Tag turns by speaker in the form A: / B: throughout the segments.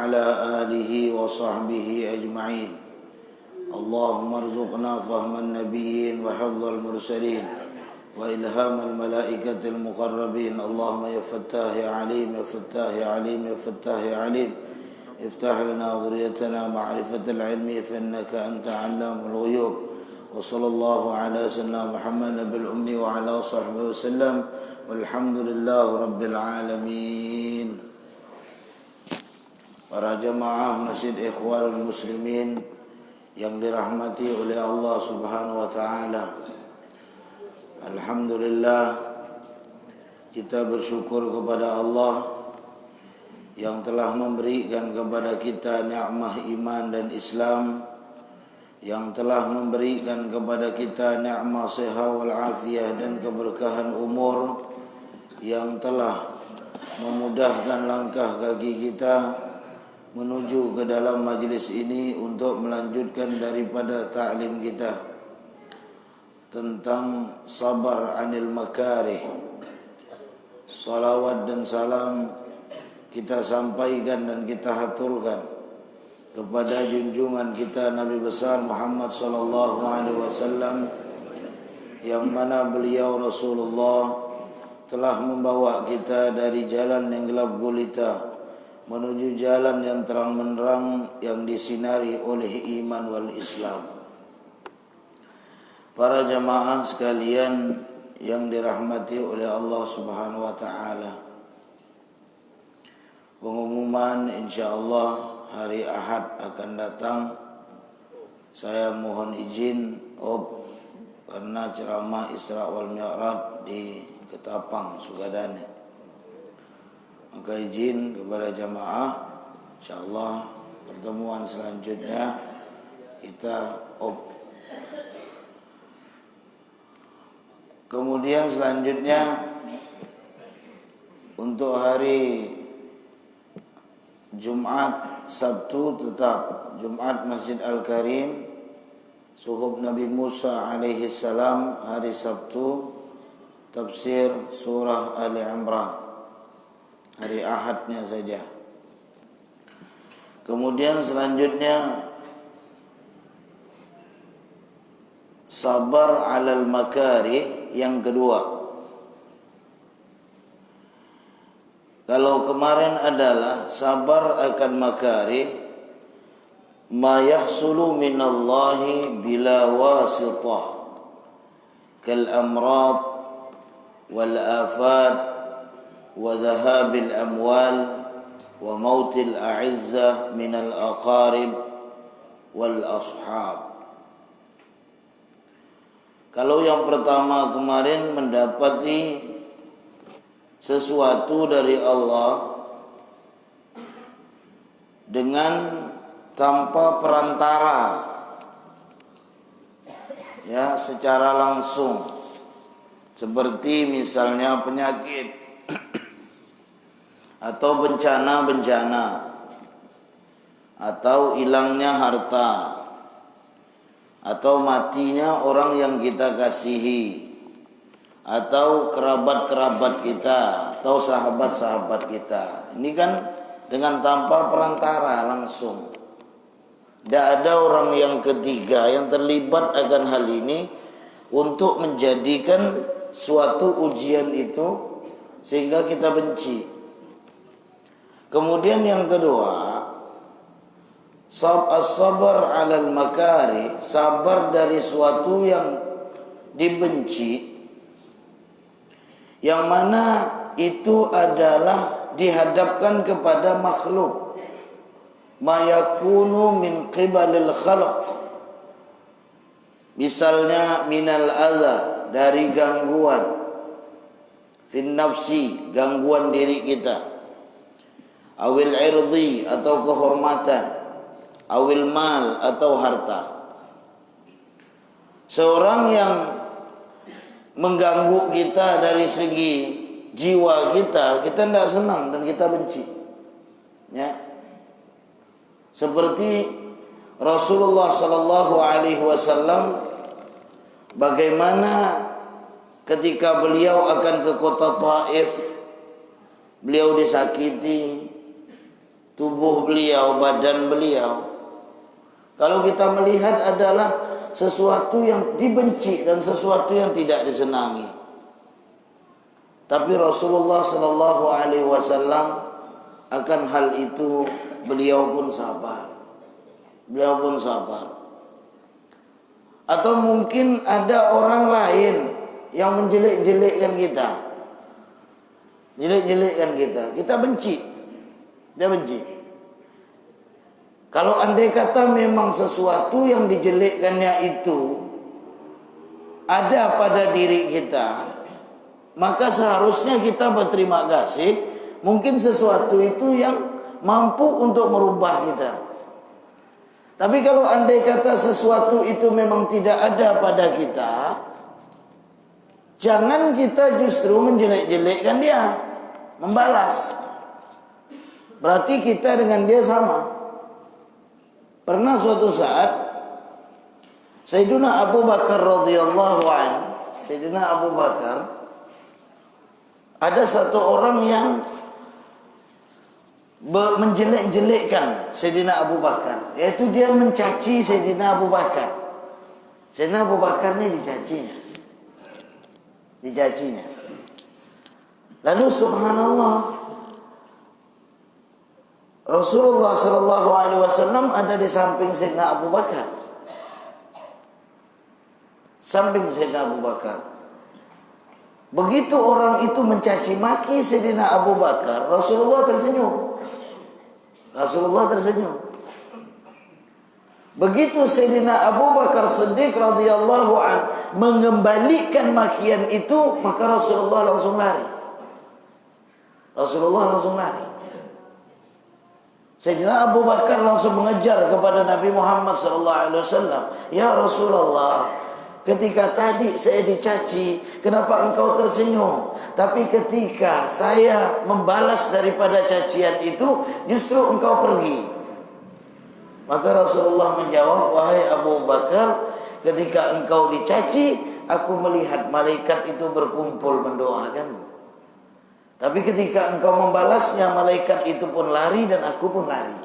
A: وعلى آله وصحبه أجمعين. اللهم ارزقنا فهم النبيين وحفظ المرسلين وإلهام الملائكة المقربين. اللهم يا فتاح يا عليم يا فتاح يا عليم يا فتاح يا عليم افتح لنا ذريتنا معرفة العلم فإنك أنت علام الغيوب. وصلى الله على سيدنا محمد نبي الأمي وعلى صحبه وسلم والحمد لله رب العالمين. Para jemaah Masjid Ikhwanul Muslimin yang dirahmati oleh Allah Subhanahu wa taala. Alhamdulillah, kita bersyukur kepada Allah yang telah memberikan kepada kita nikmat iman dan Islam, yang telah memberikan kepada kita nikmat sehat wal afiyah dan keberkahan umur, yang telah memudahkan langkah kaki kita menuju ke dalam majlis ini untuk melanjutkan daripada ta'lim kita tentang sabar anil makarih. Salawat dan salam kita sampaikan dan kita haturkan kepada junjungan kita Nabi besar Muhammad sallallahu alaihi wasallam, yang mana beliau Rasulullah telah membawa kita dari jalan yang gelap gulita menuju jalan yang terang benderang yang disinari oleh iman wal Islam. Para jamaah sekalian yang dirahmati oleh Allah Subhanahu wa taala, pengumuman insyaallah hari Ahad akan datang. Saya mohon izin karena ceramah Isra wal Mi'raj di Ketapang, Sugadane. Maka izin kepada jamaah, insyaallah pertemuan selanjutnya kita Kemudian selanjutnya untuk hari Jumat, Sabtu tetap Jumat Masjid Al-Karim, suhub Nabi Musa alaihi salam. Hari Sabtu tafsir surah Ali Imran, hari Ahadnya saja. Kemudian selanjutnya sabar alal makari yang kedua. Kalau kemarin adalah sabar akan makari ma yahsulu minallahi bila wasitah kal amrad wal afat wa dhahabil amwal wa mautil a'izzah minal aqarib wal ashab. Kalau yang pertama kemarin mendapati sesuatu dari Allah dengan tanpa perantara, ya, secara langsung, seperti misalnya penyakit atau bencana-bencana, atau hilangnya harta, atau matinya orang yang kita kasihi, atau kerabat-kerabat kita, atau sahabat-sahabat kita. Ini kan dengan tanpa perantara langsung. Tidak ada orang yang ketiga yang terlibat akan hal ini untuk menjadikan suatu ujian itu sehingga kita benci. Kemudian yang kedua, as-sabar 'alal makari, sabar dari suatu yang dibenci, yang mana itu adalah dihadapkan kepada makhluk, ma yakunu min qibalil khalq, misalnya minal adza, dari gangguan, fin nafsi, gangguan diri kita, awil irdi, atau kehormatan, awil mal, atau harta. Seorang yang mengganggu kita dari segi jiwa kita tidak senang dan kita benci, ya. Seperti Rasulullah sallallahu alaihi wasallam, bagaimana ketika beliau akan ke kota Taif, beliau disakiti, tubuh beliau, badan beliau, kalau kita melihat adalah sesuatu yang dibenci dan sesuatu yang tidak disenangi. Tapi Rasulullah sallallahu alaihi wasallam akan hal itu beliau pun sabar. Beliau pun sabar. Atau mungkin ada orang lain yang menjelek-jelekkan kita. Jelek-jelekkan kita. Kita benci. Dia benci. Kalau andai kata memang sesuatu yang dijelekkannya itu ada pada diri kita, maka seharusnya kita berterima kasih. Mungkin sesuatu itu yang mampu untuk merubah kita. Tapi kalau andai kata sesuatu itu memang tidak ada pada kita, jangan kita justru menjelek-jelekkan dia, membalas. Berarti kita dengan dia sama. Pernah suatu saat Sayyidina Abu Bakar radhiyallahu an, Sayyidina Abu Bakar, ada satu orang yang menjelek-jelekkan Sayyidina Abu Bakar, yaitu dia mencaci Sayyidina Abu Bakar. Sayyidina Abu Bakar ini dicacinya. Lalu subhanallah, Rasulullah sallallahu alaihi wasallam ada di samping Sayyidina Abu Bakar. Samping Sayyidina Abu Bakar. Begitu orang itu mencaci maki Sayyidina Abu Bakar, Rasulullah tersenyum. Begitu Sayyidina Abu Bakar Siddiq radhiyallahu an mengembalikan makian itu, maka Rasulullah langsung lari. Sayyidina Abu Bakar langsung mengejar kepada Nabi Muhammad sallallahu alaihi wasallam. Ya Rasulullah, ketika tadi saya dicaci, kenapa engkau tersenyum? Tapi ketika saya membalas daripada cacian itu, justru engkau pergi. Maka Rasulullah menjawab, wahai Abu Bakar, ketika engkau dicaci, aku melihat malaikat itu berkumpul mendoakanmu. Tapi ketika engkau membalasnya, malaikat itu pun lari dan aku pun lari.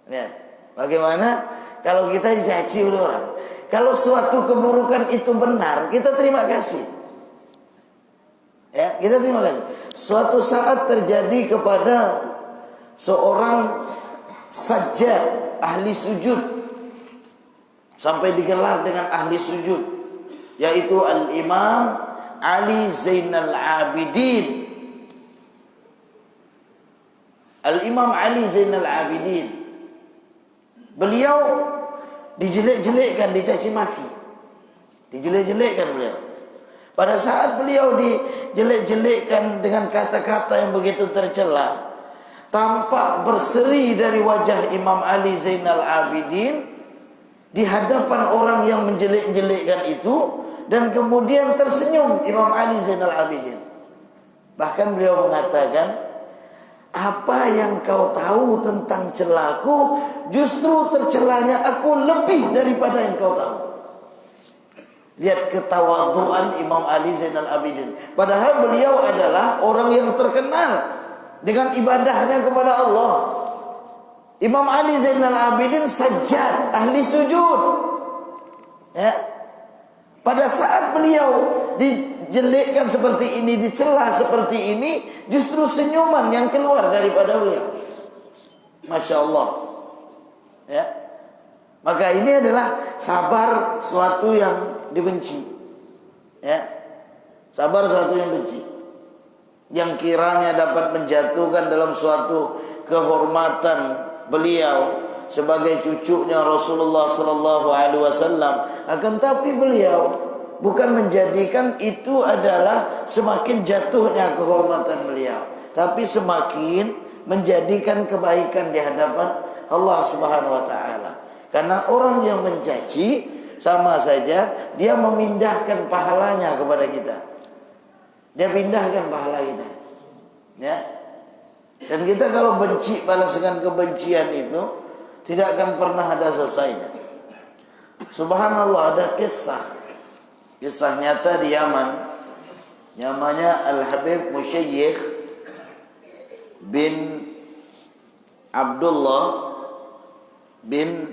A: Lihat, bagaimana kalau kita dicaci oleh orang. Kalau suatu keburukan itu benar, kita terima kasih. Ya, kita terima kasih. Suatu saat terjadi kepada seorang sajjad, ahli sujud, sampai digelar dengan ahli sujud, yaitu Al-Imam Ali Zainal Abidin. Al-Imam Ali Zainal Abidin, beliau dijelek-jelekkan, dicaci maki, dijelek-jelekkan beliau. Pada saat beliau dijelek-jelekkan dengan kata-kata yang begitu tercela, tampak berseri dari wajah Imam Ali Zainal Abidin di hadapan orang yang menjelek-jelekkan itu, dan kemudian tersenyum Imam Ali Zainal Abidin. Bahkan beliau mengatakan, apa yang kau tahu tentang celaku? Justru tercelanya aku lebih daripada yang kau tahu. Lihat ketawaduan Imam Ali Zainal Abidin. Padahal beliau adalah orang yang terkenal dengan ibadahnya kepada Allah. Imam Ali Zainal Abidin sajjad, ahli sujud. Ya. Pada saat beliau dijelekkan seperti ini, dicela seperti ini, justru senyuman yang keluar daripada beliau. Masya Allah. Ya. Maka ini adalah sabar suatu yang dibenci. Ya. Sabar suatu yang benci, yang kiranya dapat menjatuhkan dalam suatu kehormatan beliau sebagai cucunya Rasulullah sallallahu alaihi wasallam. Akan tapi beliau bukan menjadikan itu adalah semakin jatuhnya kehormatan beliau, tapi semakin menjadikan kebaikan di hadapan Allah Subhanahu wa taala. Karena orang yang mencaci sama saja dia memindahkan pahalanya kepada kita. Dia pindahkan pahala kita. Ya. Dan kita kalau benci balas dengan kebencian itu tidak akan pernah ada selesainya. Subhanallah, ada kisah nyata di Yaman, namanya Al-Habib Musyayyikh bin Abdullah bin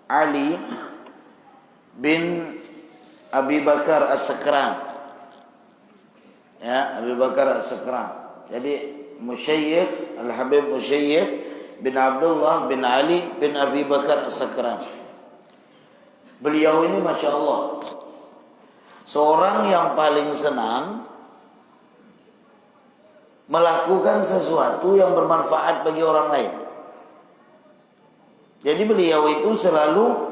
A: Ali bin Abi Bakar As-Sakran. Ya, Abi Bakar As-Sakran. Jadi Musyayikh Al-Habib Musyayikh bin Abdullah bin Ali bin Abi Bakar As-Sakran. Beliau ini Masya Allah seorang yang paling senang melakukan sesuatu yang bermanfaat bagi orang lain. Jadi beliau itu selalu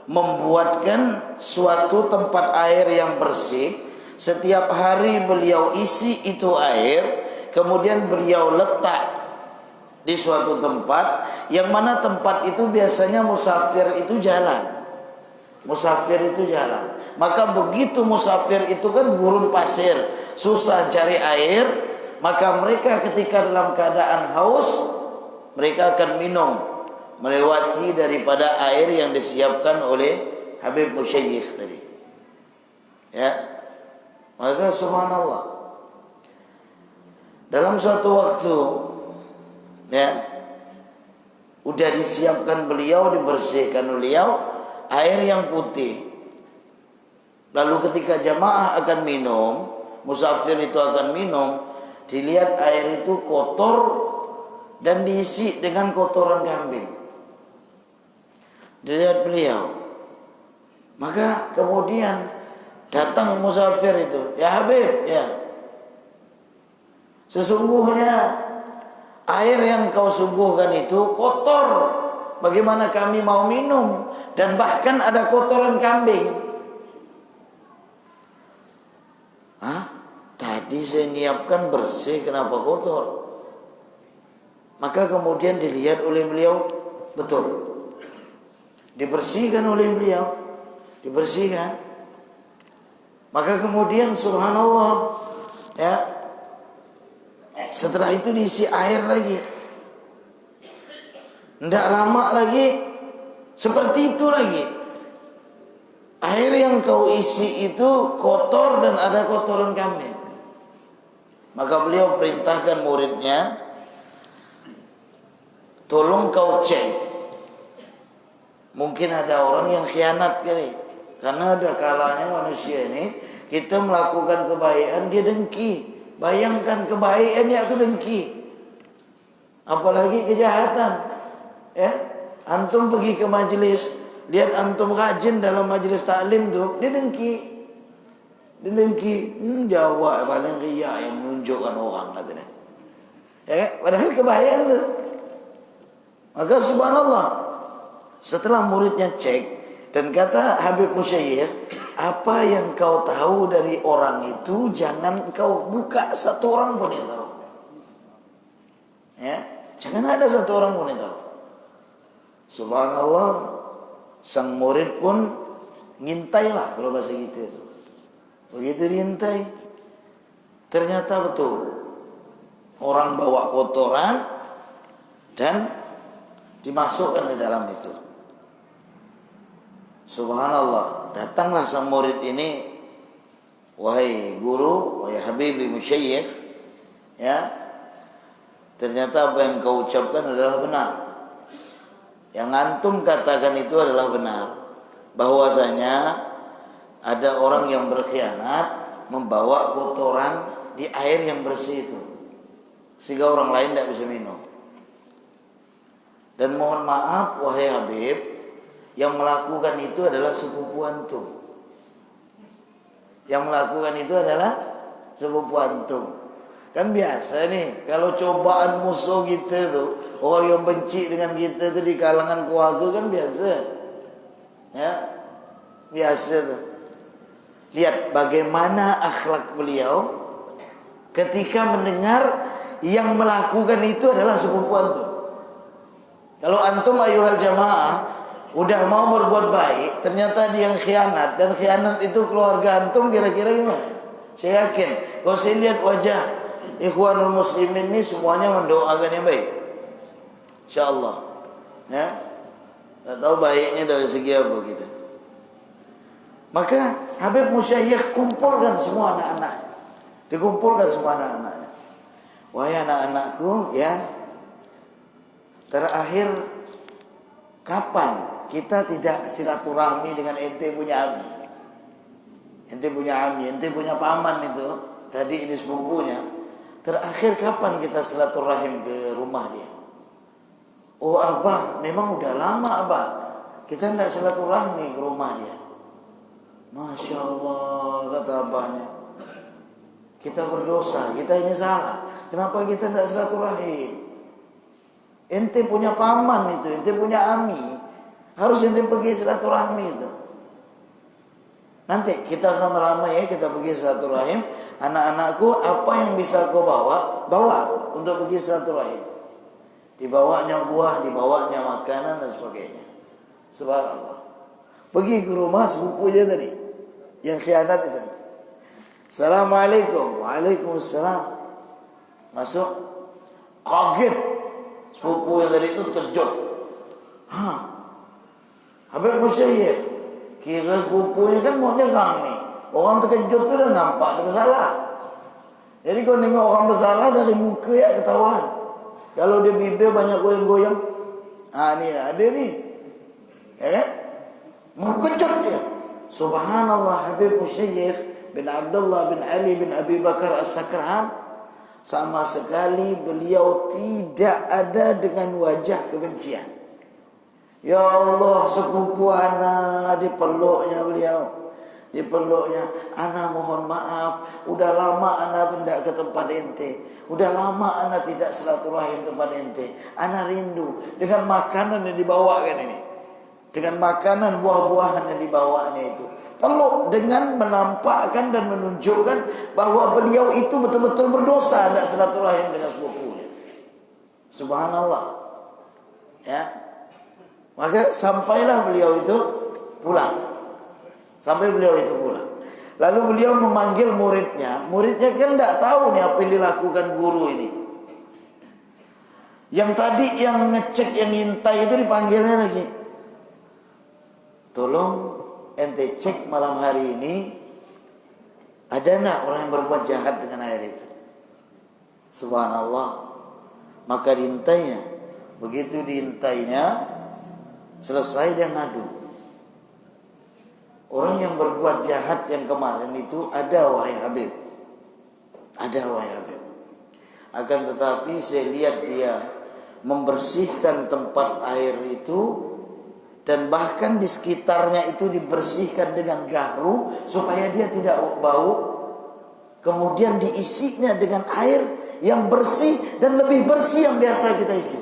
A: membuatkan suatu tempat air yang bersih. Setiap hari beliau isi itu air, kemudian beliau letak di suatu tempat, yang mana tempat itu biasanya musafir itu jalan. Musafir itu jalan. Maka begitu musafir itu kan gurun pasir, susah cari air, maka mereka ketika dalam keadaan haus, mereka akan minum melewati daripada air yang disiapkan oleh Habib Musyayikh tadi. Ya. Maka subhanallah, dalam suatu waktu ya udah disiapkan beliau, dibersihkan beliau air yang putih. Lalu ketika jamaah akan minum, musafir itu akan minum, dilihat air itu kotor dan diisi dengan kotoran kambing. Dilihat beliau. Maka kemudian datang musafir itu, "Ya Habib, ya. Sesungguhnya air yang kau suguhkan itu kotor. Bagaimana kami mau minum? Dan bahkan ada kotoran kambing." "Hah? Tadi saya nyiapkan bersih, kenapa kotor?" Maka kemudian dilihat oleh beliau, betul. Dibersihkan oleh beliau, dibersihkan. Maka kemudian subhanallah, ya, setelah itu diisi air lagi. Tidak lama lagi seperti itu lagi. Air yang kau isi itu kotor dan ada kotoran kambing. Maka beliau perintahkan muridnya, "Tolong kau cek. Mungkin ada orang yang khianat kali. Karena ada kalanya manusia ini, kita melakukan kebaikan, dia dengki. Bayangkan kebaikannya itu dengki. Apalagi kejahatan. Ya, antum pergi ke majelis, lihat antum rajin dalam majelis taklim tuh, dia dengki. Dia dengki. Jawa paling riya yang menunjukkan orang katanya. Ya, padahal kebaikan tuh. Maka subhanallah, setelah muridnya cek dan kata Habib Musyayikh, "Apa yang kau tahu dari orang itu jangan kau buka, satu orang pun yang tahu." Ya, jangan ada satu orang pun yang tahu. Subhanallah, sang murid pun ngintailah kalau bahasa kita itu. Begitu diintai, ternyata betul orang bawa kotoran dan dimasukkan di dalam itu. Subhanallah, datanglah sang murid ini, "Wahai guru, wahai Habibi Musyayikh, ya, ternyata apa yang kau ucapkan adalah benar. Yang antum katakan itu adalah benar, bahwasanya ada orang yang berkhianat membawa kotoran di air yang bersih itu, sehingga orang lain tidak bisa minum. Dan mohon maaf wahai Habib, yang melakukan itu adalah sepupu antum. Yang melakukan itu adalah sepupu antum." Kan biasa nih, kalau cobaan musuh kita tuh, orang yang benci dengan kita tuh di kalangan keluarga kan biasa. Ya, biasa tuh. Lihat bagaimana akhlak beliau ketika mendengar yang melakukan itu adalah sepupu antum. Kalau antum ayuhal jamaah udah mau berbuat baik, ternyata dia yang khianat, dan khianat itu keluarga antum, kira-kira gimana? Saya yakin kalau saya lihat wajah ikhwanul muslimin ini semuanya mendoakan yang baik, insyaallah. Ya, tak tahu baiknya dari segi apa kita. Maka Habib Musyayikh kumpulkan semua anak-anaknya, dikumpulkan semua anak-anaknya. "Wahai anak-anakku, ya, Terakhir kapan kita tidak silaturahmi dengan ente punya ami? Ente punya ami, ente punya paman itu. Tadi ini sepupunya. Terakhir kapan kita silaturahim ke rumah dia? Oh abah, memang udah lama abah kita tidak silaturahmi ke rumah dia. Masya Allah, kata abahnya, kita berdosa, kita ini salah. Kenapa kita tidak silaturahim? Ente punya paman itu, ente punya ami, harus ente pergi silaturahmi itu. Nanti kita ramai-ramai ya, kita pergi silaturahim. Anak-anakku, apa yang bisa kau bawa, bawa untuk pergi silaturahim. Dibawanya buah, dibawanya makanan dan sebagainya. Subhanallah. Pergi ke rumah sepupunya tadi, yang khianat itu. Assalamualaikum. Waalaikumsalam. Masuk. Kaget. Sepupu yang tadi itu terkejut. Habib Musyayikh, kira sepupunya kan mau nyerang nih. Orang terkejut tu dah nampak dia bersalah. Jadi kau tengok orang bersalah dari muka ya ketahuan. Kalau dia bibir banyak goyang-goyang, ni ada ni, ya kan? Mengkejut dia. Subhanallah, Habib Musyayikh bin Abdullah bin Ali bin Abi Bakar As-Sakran, sama sekali beliau tidak ada dengan wajah kebencian. Ya Allah, sepupu ana dipeluknya beliau. Dipeluknya, ana mohon maaf, udah lama ana tidak ke tempat ente. Udah lama ana tidak silaturahim tempat ente. Ana rindu dengan makanan yang dibawakan ini. Dengan makanan buah-buahan yang dibawanya itu. Peluk dengan menampakkan dan menunjukkan bahwa beliau itu betul-betul berdosa tidak silaturahim dengan sepupunya. Subhanallah. Ya. Maka sampailah beliau itu pulang. Sampai beliau itu pulang. Lalu beliau memanggil muridnya. Muridnya kan tidak tahu nih apa yang dilakukan guru ini. Yang tadi yang ngecek, yang ngintai itu dipanggilnya lagi. Tolong ente cek malam hari ini ada nak orang yang berbuat jahat dengan air itu. Subhanallah. Maka diintainya. Begitu diintainya, selesai dia ngadu. Orang yang berbuat jahat yang kemarin itu ada, wahai Habib. Ada, wahai Habib. Akan tetapi saya lihat dia membersihkan tempat air itu, dan bahkan di sekitarnya itu dibersihkan dengan garu supaya dia tidak bau. Kemudian diisinya dengan air yang bersih dan lebih bersih yang biasa kita isi.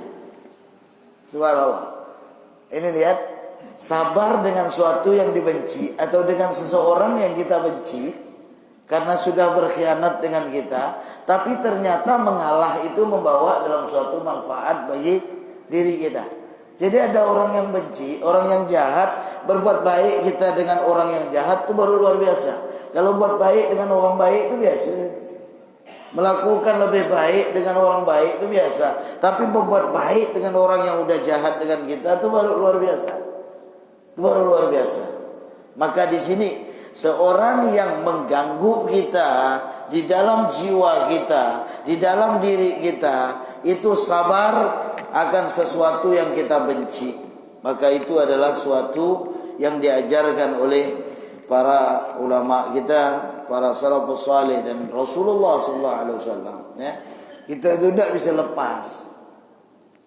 A: Subhanallah. Ini lihat, sabar dengan suatu yang dibenci atau dengan seseorang yang kita benci karena sudah berkhianat dengan kita, tapi ternyata mengalah itu membawa dalam suatu manfaat bagi diri kita. Jadi ada orang yang benci, orang yang jahat, berbuat baik kita dengan orang yang jahat itu baru luar biasa. Kalau buat baik dengan orang baik itu biasa. Melakukan lebih baik dengan orang baik itu biasa. Tapi berbuat baik dengan orang yang udah jahat dengan kita itu baru luar biasa. Itu baru luar biasa. Maka di sini seorang yang mengganggu kita di dalam jiwa kita, di dalam diri kita, itu sabar akan sesuatu yang kita benci. Maka itu adalah suatu yang diajarkan oleh para ulama kita, para salafus salih dan Rasulullah sallallahu alaihi wasallam, ya. Kita itu tidak bisa lepas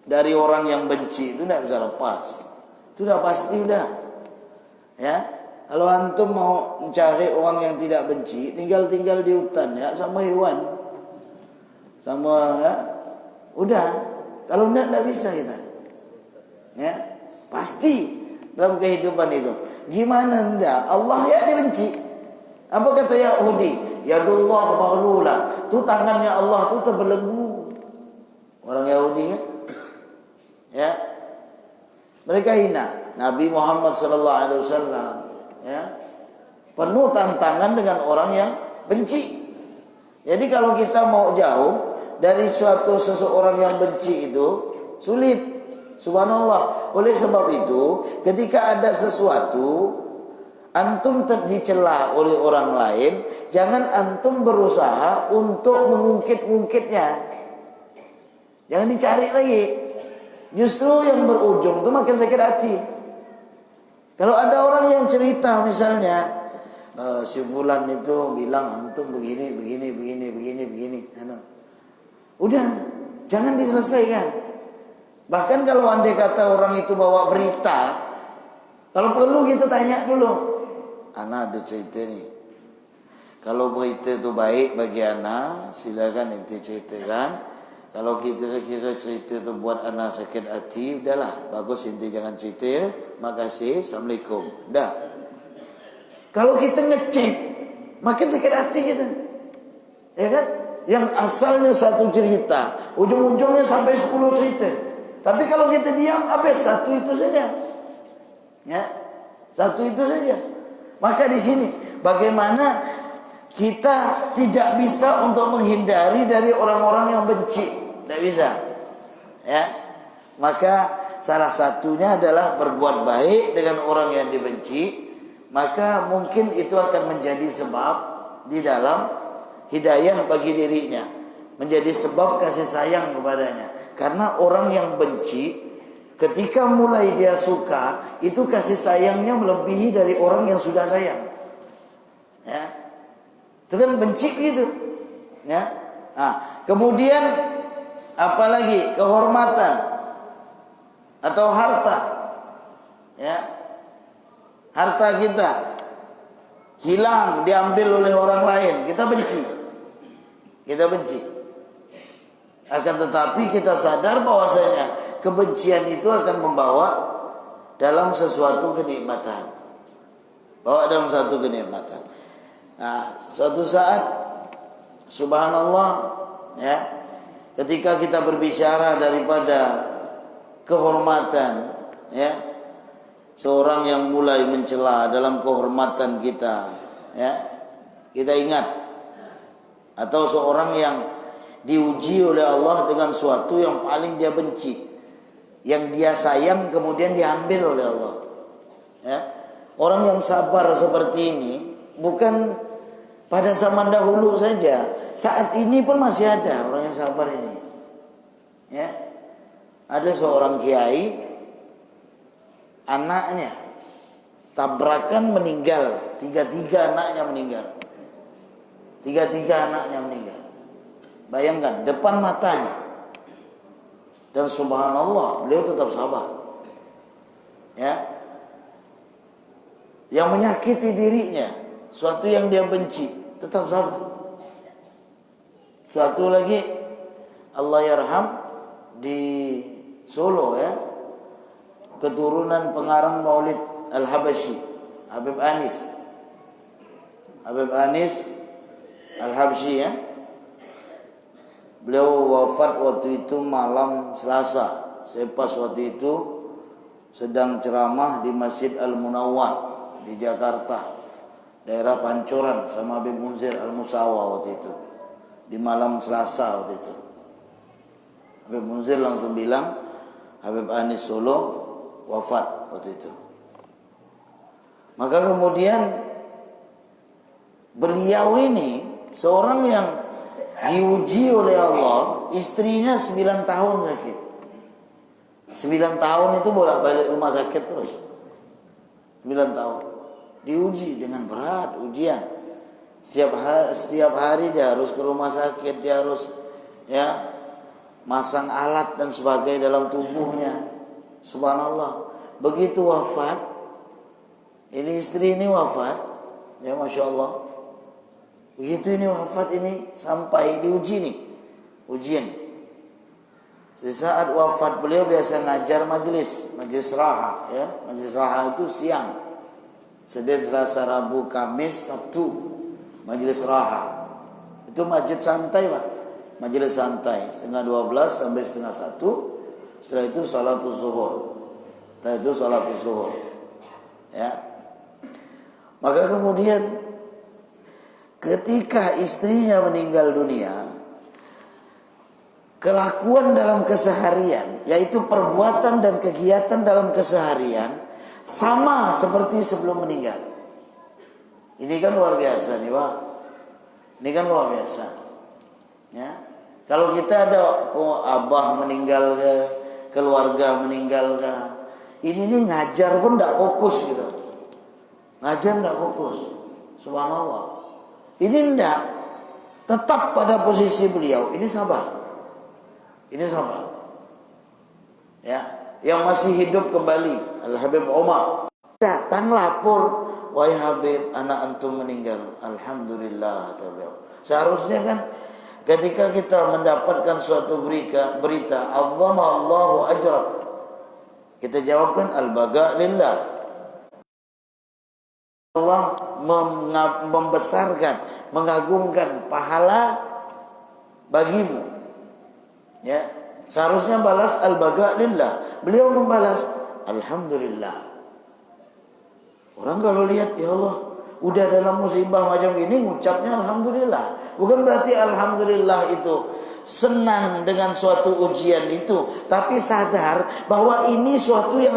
A: dari orang yang benci, itu tidak bisa lepas. Itu sudah pasti udah. Ya. Kalau antum mau mencari orang yang tidak benci, tinggal di hutan ya, sama hewan. Sama ya. Udah. Kalau tidak bisa kita. Ya, pasti dalam kehidupan itu. Gimana enggak? Allah ya dibenci. Apa kata Yahudi? Yadullah maghlula. Itu tangannya Allah itu terbelenggu. Orang Yahudi kan? Ya. Mereka hina Nabi Muhammad sallallahu alaihi wasallam, ya. Penuh tantangan dengan orang yang benci. Jadi kalau kita mau jauh dari suatu seseorang yang benci itu sulit. Subhanallah. Oleh sebab itu, ketika ada sesuatu antum dicela oleh orang lain, jangan antum berusaha untuk mengungkit-ungkitnya. Jangan dicari lagi. Justru yang berujung itu makin sakit hati. Kalau ada orang yang cerita misalnya, si fulan itu bilang antum begini. Udah, jangan diselesaikan. Bahkan kalau andai kata orang itu bawa berita, kalau perlu kita tanya dulu. Ana ada cerita nih. Kalau berita itu baik bagi ana, silakan ente ceritakan. Kalau kita kira cerita itu buat ana sakit hati, udahlah, bagus ente jangan cerita ya. Makasih, assalamualaikum. Dah. Kalau kita ngecek, makin sakit hati kita. Ya kan? Yang asalnya satu cerita, ujung-ujungnya sampai 10 cerita. Tapi kalau kita diam, habis satu itu saja. Ya. Satu itu saja. Maka di sini bagaimana kita tidak bisa untuk menghindari dari orang-orang yang benci, tidak bisa. Ya. Maka salah satunya adalah berbuat baik dengan orang yang dibenci, maka mungkin itu akan menjadi sebab di dalam hidayah bagi dirinya, menjadi sebab kasih sayang kepadanya. Karena orang yang benci, ketika mulai dia suka, itu kasih sayangnya melebihi dari orang yang sudah sayang. Ya, itu kan benci gitu. Ya, kemudian apalagi kehormatan atau harta. Ya, harta kita hilang, diambil oleh orang lain, kita benci. Kita benci. Akan tetapi kita sadar bahwasanya kebencian itu akan membawa dalam sesuatu kenikmatan. Bawa dalam satu kenikmatan. Nah, suatu saat subhanallah, ya, ketika kita berbicara daripada kehormatan, ya, seorang yang mulai mencela dalam kehormatan kita, ya, kita ingat, atau seorang yang diuji oleh Allah dengan suatu yang paling dia benci, yang dia sayang kemudian diambil oleh Allah. Ya. Orang yang sabar seperti ini bukan pada zaman dahulu saja, saat ini pun masih ada orang yang sabar ini. Ya. Ada seorang kiai, anaknya tabrakan meninggal, tiga anaknya meninggal. Tiga anaknya meninggal. Bayangkan, depan matanya. Dan subhanallah, beliau tetap sabar. Ya. Yang menyakiti dirinya, suatu yang dia benci, tetap sabar. Suatu lagi, Allah yarham, di Solo, ya, keturunan pengarang Maulid Al-Habasyi, Habib Anis Al-Habsyi, ya. Beliau wafat waktu itu malam Selasa. Saya pas waktu itu sedang ceramah di Masjid Al-Munawwar di Jakarta, daerah Pancoran, sama Habib Munzir Al-Musawa waktu itu. Di malam Selasa waktu itu. Habib Munzir langsung bilang Habib Anis Solo wafat waktu itu. Maka kemudian beliau ini seorang yang diuji oleh Allah, istrinya 9 tahun sakit. 9 tahun itu bolak-balik rumah sakit terus. 9 tahun. Diuji dengan berat ujian. Setiap hari dia harus ke rumah sakit, dia harus, ya, masang alat dan sebagainya dalam tubuhnya. Subhanallah. Begitu wafat, ini istri ini wafat, ya, Masya Allah. Begitu ini wafat ini, sampai diuji nih, ujian. Sesaat wafat beliau biasa ngajar majelis raha, ya. Majelis raha itu siang. Senin, Selasa, Rabu, Kamis, Sabtu, majelis raha. Itu masjid santai, Pak. Majelis santai, setengah 12 sampai setengah 1. Setelah itu salatul zuhur. Ya. Maka kemudian ketika istrinya meninggal dunia, kelakuan dalam keseharian, yaitu perbuatan dan kegiatan dalam keseharian, sama seperti sebelum meninggal. Ini kan luar biasa nih, Pak. Ini kan luar biasa. Ya. Kalau kita ada kok abah meninggal keluarga meninggalkan. Ini nih ngajar pun tidak fokus gitu. Ngajar tidak fokus. Subhanallah. Ini tidak. Tetap pada posisi beliau. Ini sabar. Ini sabar. Ya, yang masih hidup kembali Al-Habib Umar datang lapor, wahai Habib, anak antum meninggal. Alhamdulillah. Seharusnya kan ketika kita mendapatkan suatu berita, Allahu ajrak, kita jawabkan al-baga lillah. Allah membesarkan, mengagungkan pahala bagimu. Ya, seharusnya balas al-baga lillah. Beliau membalas alhamdulillah. Orang kalau lihat, ya Allah, udah dalam musibah macam ini ngucapnya alhamdulillah. Bukan berarti alhamdulillah itu senang dengan suatu ujian itu, tapi sadar bahwa ini suatu yang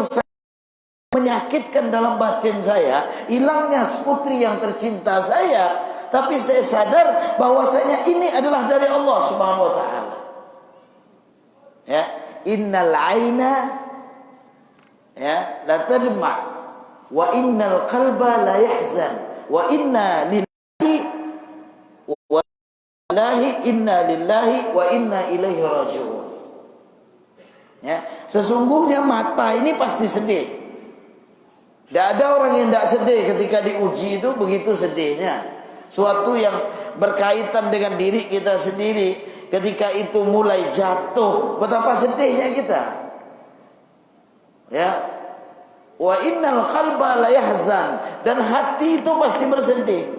A: menyakitkan dalam batin saya, hilangnya putri yang tercinta saya, tapi saya sadar bahwasanya ini adalah dari Allah Subhanahu wa taala. Ya, innal aina ya la tadma wa innal qalba la yahzan wa inna lillahi wa inna ilaihi raji'un. Ya, sesungguhnya mata ini pasti sedih. Tidak ada orang yang tidak sedih ketika diuji, itu begitu sedihnya. Suatu yang berkaitan dengan diri kita sendiri, ketika itu mulai jatuh, betapa sedihnya kita. Ya, wa innal qalba la yahzan, dan hati itu pasti bersedih.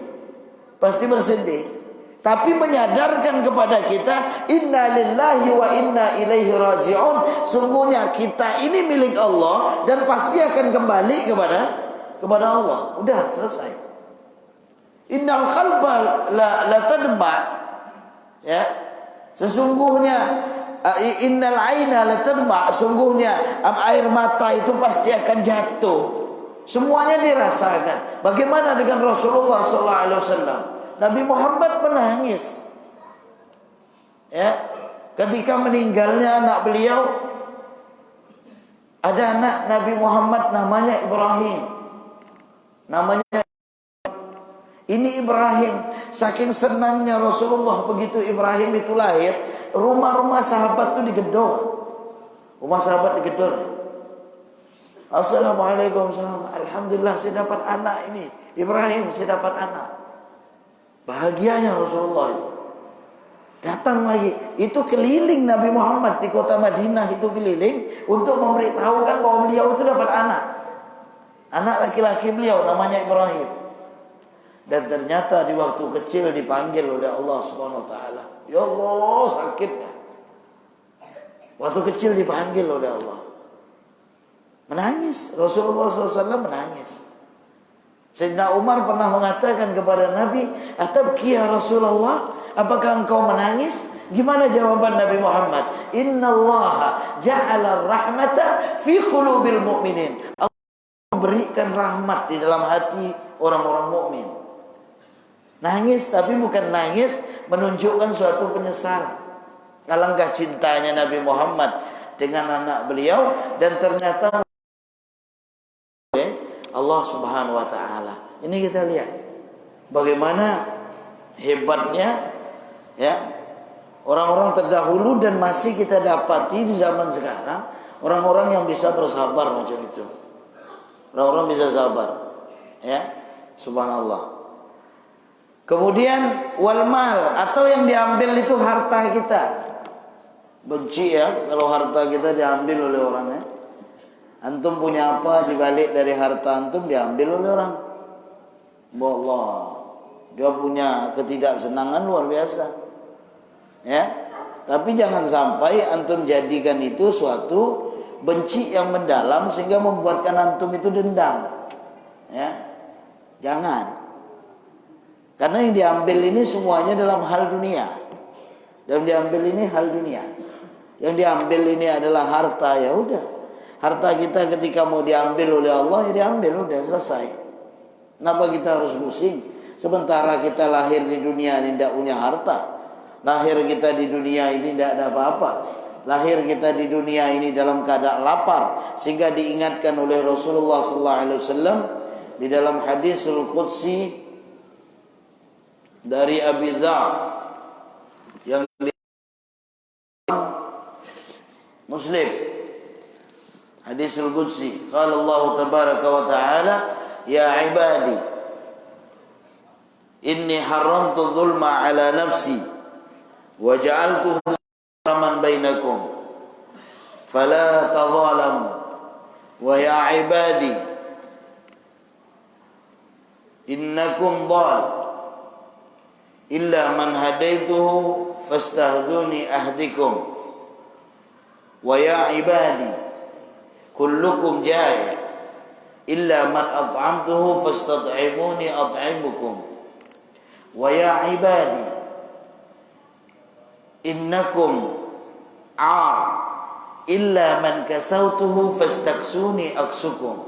A: Pasti bersedih. Tapi menyadarkan kepada kita, inna lillahi wa inna ilaihi raji'un, sungguhnya kita ini milik Allah dan pasti akan kembali kepada Allah. Udah selesai. Innal qalba la tadma, ya, sesungguhnya innal aina la tadma, sungguhnya air mata itu pasti akan jatuh. Semuanya dirasakan. Bagaimana dengan Rasulullah sallallahu alaihi wasallam? Nabi Muhammad menangis. Ya, ketika meninggalnya anak beliau, ada anak Nabi Muhammad namanya Ibrahim. Namanya ini Ibrahim. Saking senangnya Rasulullah begitu Ibrahim itu lahir, rumah-rumah sahabat itu digedor. Rumah sahabat digedor. Assalamualaikum, alhamdulillah saya dapat anak ini. Ibrahim, saya dapat anak. Bahagianya Rasulullah itu. Datang lagi, itu keliling Nabi Muhammad di kota Madinah, itu keliling untuk memberitahukan bahwa beliau itu dapat anak. Anak laki-laki beliau namanya Ibrahim. Dan ternyata di waktu kecil dipanggil oleh Allah Subhanahu wa taala. Ya Allah, sakitnya. Waktu kecil dipanggil oleh Allah. Menangis, Rasulullah SAW menangis. Sayyidina Umar pernah mengatakan kepada Nabi, "Atabki ya Rasulullah? Apakah engkau menangis?" Gimana jawaban Nabi Muhammad? "Innallaha ja'ala rahmata fi qulubil mu'minin." Allah memberikan rahmat di dalam hati orang-orang mukmin. Nangis, tapi bukan nangis menunjukkan suatu penyesalan. Alangkah cintanya Nabi Muhammad dengan anak beliau, dan ternyata Allah Subhanahu wa taala. Ini kita lihat bagaimana hebatnya, ya, orang-orang terdahulu, dan masih kita dapati di zaman sekarang orang-orang yang bisa bersabar macam itu. Orang-orang bisa sabar, ya, subhanallah. Kemudian wal mal, atau yang diambil itu harta kita. Benci ya kalau harta kita diambil oleh orang, ya. Antum punya apa, dibalik dari harta antum diambil oleh orang. Wallah, dia punya ketidaksenangan luar biasa. Ya, tapi jangan sampai antum jadikan itu suatu benci yang mendalam sehingga membuatkan antum itu dendam. Ya, jangan. Karena yang diambil ini semuanya dalam hal dunia. Yang diambil ini hal dunia. Yang diambil ini adalah harta, ya udah. Harta kita ketika mau diambil oleh Allah, ya diambil, udah selesai. Kenapa kita harus pusing? Sementara kita lahir di dunia ini tidak punya harta. Lahir kita di dunia ini tidak ada apa-apa. lahir kita di dunia ini dalam keadaan lapar, sehingga diingatkan oleh Rasulullah sallallahu alaihi wasallam di dalam hadisul qudsi dari Abi Dzar yang Muslim. Hadisul qudsi, qala Allah tabaraka wa taala, ya ibadi inni haramtu dzulma ala nafsi wa ja'altuhu haraman bainakum fala tadhalamu wa ya ibadi innakum dhal illa man hadaituhu fastahduni ahdikum wa ya ibadi kullukum jai' illa man at'amtuhu fastat'imuni at'imukum wa ya ibadi innakum ar illa man kasautuhu fastaksuni aksukum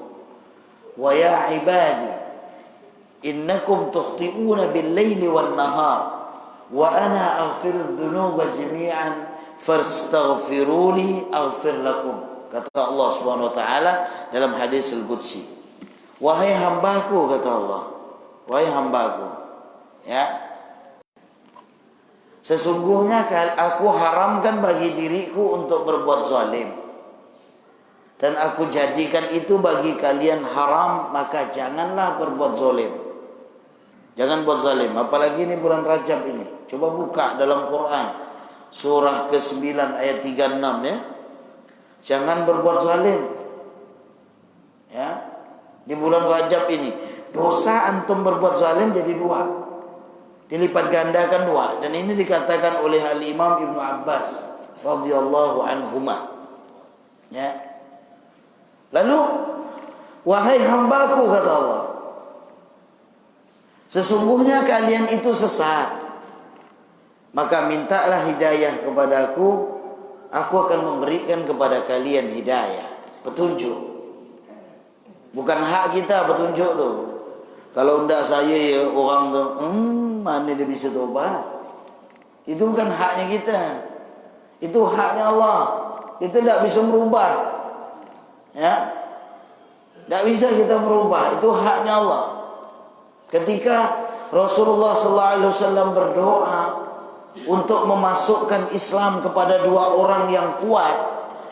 A: wa ya ibadi innakum tukhti'una bil-laili wan-nahar wa ana aghfiru dzunuba jami'an fastaghfiruni aghfir lakum. Kata Allah Subhanahu wa taala dalam hadis al-qudsi, wahai hambaku, kata Allah, wahai hambaku, ya, sesungguhnya aku haramkan bagi diriku untuk berbuat zalim, dan aku jadikan itu bagi kalian haram, maka janganlah berbuat zalim. Jangan buat zalim, apalagi ini bulan Rajab ini. Coba buka dalam Quran surah ke-9 ayat 36 ya. Jangan berbuat zalim. Ya. Di bulan Rajab ini dosa antum berbuat zalim jadi dua. Dilipat gandakan dua, dan ini dikatakan oleh Al-Imam Ibnu Abbas radhiyallahu anhuma. Ya. Lalu wahai hambaku, kata Allah, sesungguhnya kalian itu sesat, maka mintalah hidayah kepadaku, aku akan memberikan kepada kalian hidayah, petunjuk. Bukan hak kita petunjuk tu. Kalau ndak saya ya orang tu, mana dia bisa tobat? Itu bukan haknya kita. Itu haknya Allah. Kita tidak bisa merubah. Ya. Tidak bisa kita merubah. Itu haknya Allah. Ketika Rasulullah SAW berdoa untuk memasukkan Islam kepada dua orang yang kuat,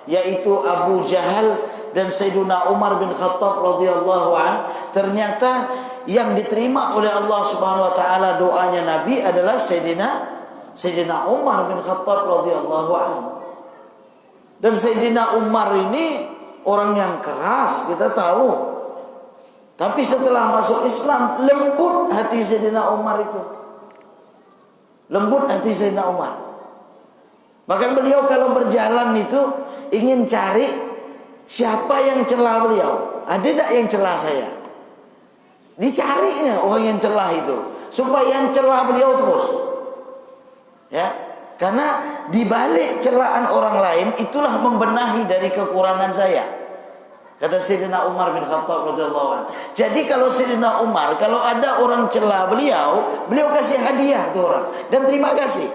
A: yaitu Abu Jahal dan Sayyidina Umar bin Khattab radhiyallahu an, ternyata yang diterima oleh Allah Subhanahu wa taala doanya Nabi adalah Sayyidina Umar bin Khattab radhiyallahu an. Dan Sayyidina Umar ini orang yang keras, kita tahu. Tapi setelah masuk Islam, lembut hati Sayyidina Umar itu. Lembut hati Sayyidina Umar. Bahkan beliau kalau berjalan itu ingin cari siapa yang celah beliau. Ada tak yang celah saya? Dicarinya orang yang celah itu, supaya yang celah beliau terus. Ya, karena di balik celaan orang lain itulah membenahi dari kekurangan saya. Kata Sayyidina Umar bin Khattab radhiyallahu anhu. Jadi kalau Sayyidina Umar, kalau ada orang celah beliau, beliau kasih hadiah tu orang dan terima kasih.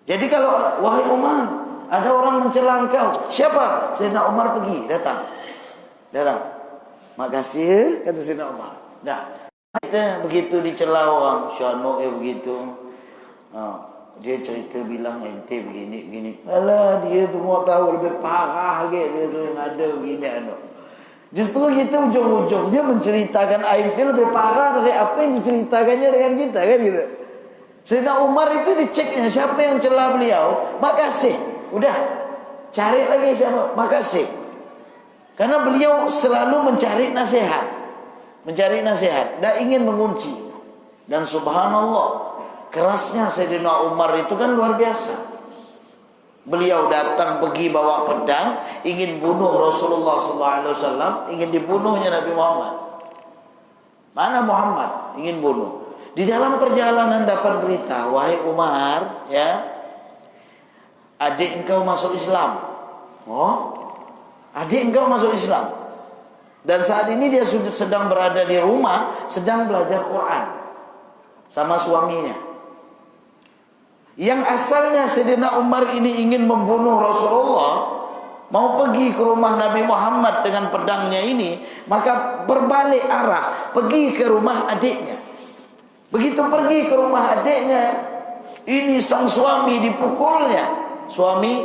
A: Jadi kalau wahai Umar, ada orang mencela engkau, siapa? Sayyidina Umar pergi, datang. Makasih, kata Sayyidina Umar. Dah. Kita begitu dicela orang, Syanuk ya begitu. Dia cerita bilang ente begini. Alah, dia tu mau tahu lebih parah lagi dia tu yang ada begini anak. Justru kita ujung-ujung dia menceritakan aib dia lebih parah dari apa yang diceritakannya dengan kita, kan gitu. Sayyidina Umar itu diceknya siapa yang celah beliau, makasih. Udah, cari lagi siapa, makasih. Karena beliau selalu mencari nasihat, dan ingin mengunci. Dan subhanallah, kerasnya Sayyidina Umar itu kan luar biasa. Beliau datang pergi bawa pedang, ingin bunuh Rasulullah SAW, ingin dibunuhnya Nabi Muhammad. Mana Muhammad? Ingin bunuh. Di dalam perjalanan dapat berita, wahai Umar, ya, adik engkau masuk Islam. Oh, adik engkau masuk Islam. Dan saat ini dia sudah sedang berada di rumah, sedang belajar Quran sama suaminya. Yang asalnya Sayyidina Umar ini ingin membunuh Rasulullah, mau pergi ke rumah Nabi Muhammad dengan pedangnya ini, maka berbalik arah, pergi ke rumah adiknya. Begitu pergi ke rumah adiknya, ini sang suami dipukulnya. Suami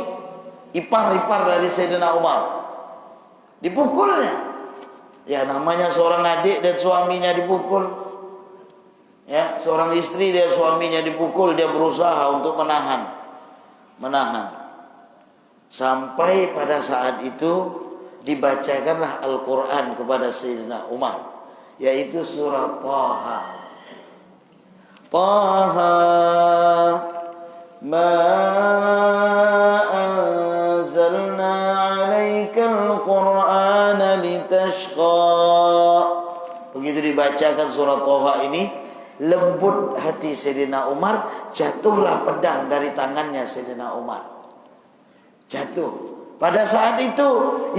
A: ipar-ipar dari Sayyidina Umar, dipukulnya. Ya, namanya seorang adik dan suaminya dipukul. Ya, seorang istri dan suaminya dipukul, dia berusaha untuk menahan. Sampai pada saat itu dibacakanlah Al-Quran kepada Sayyidina Umar, yaitu surah Taha. Taha ma anzalna 'alaikal Qur'ana litashqa. Begitu dibacakan surah Taha ini, lembut hati Sayyidina Umar, jatuhlah pedang dari tangannya Sayyidina Umar. Jatuh. Pada saat itu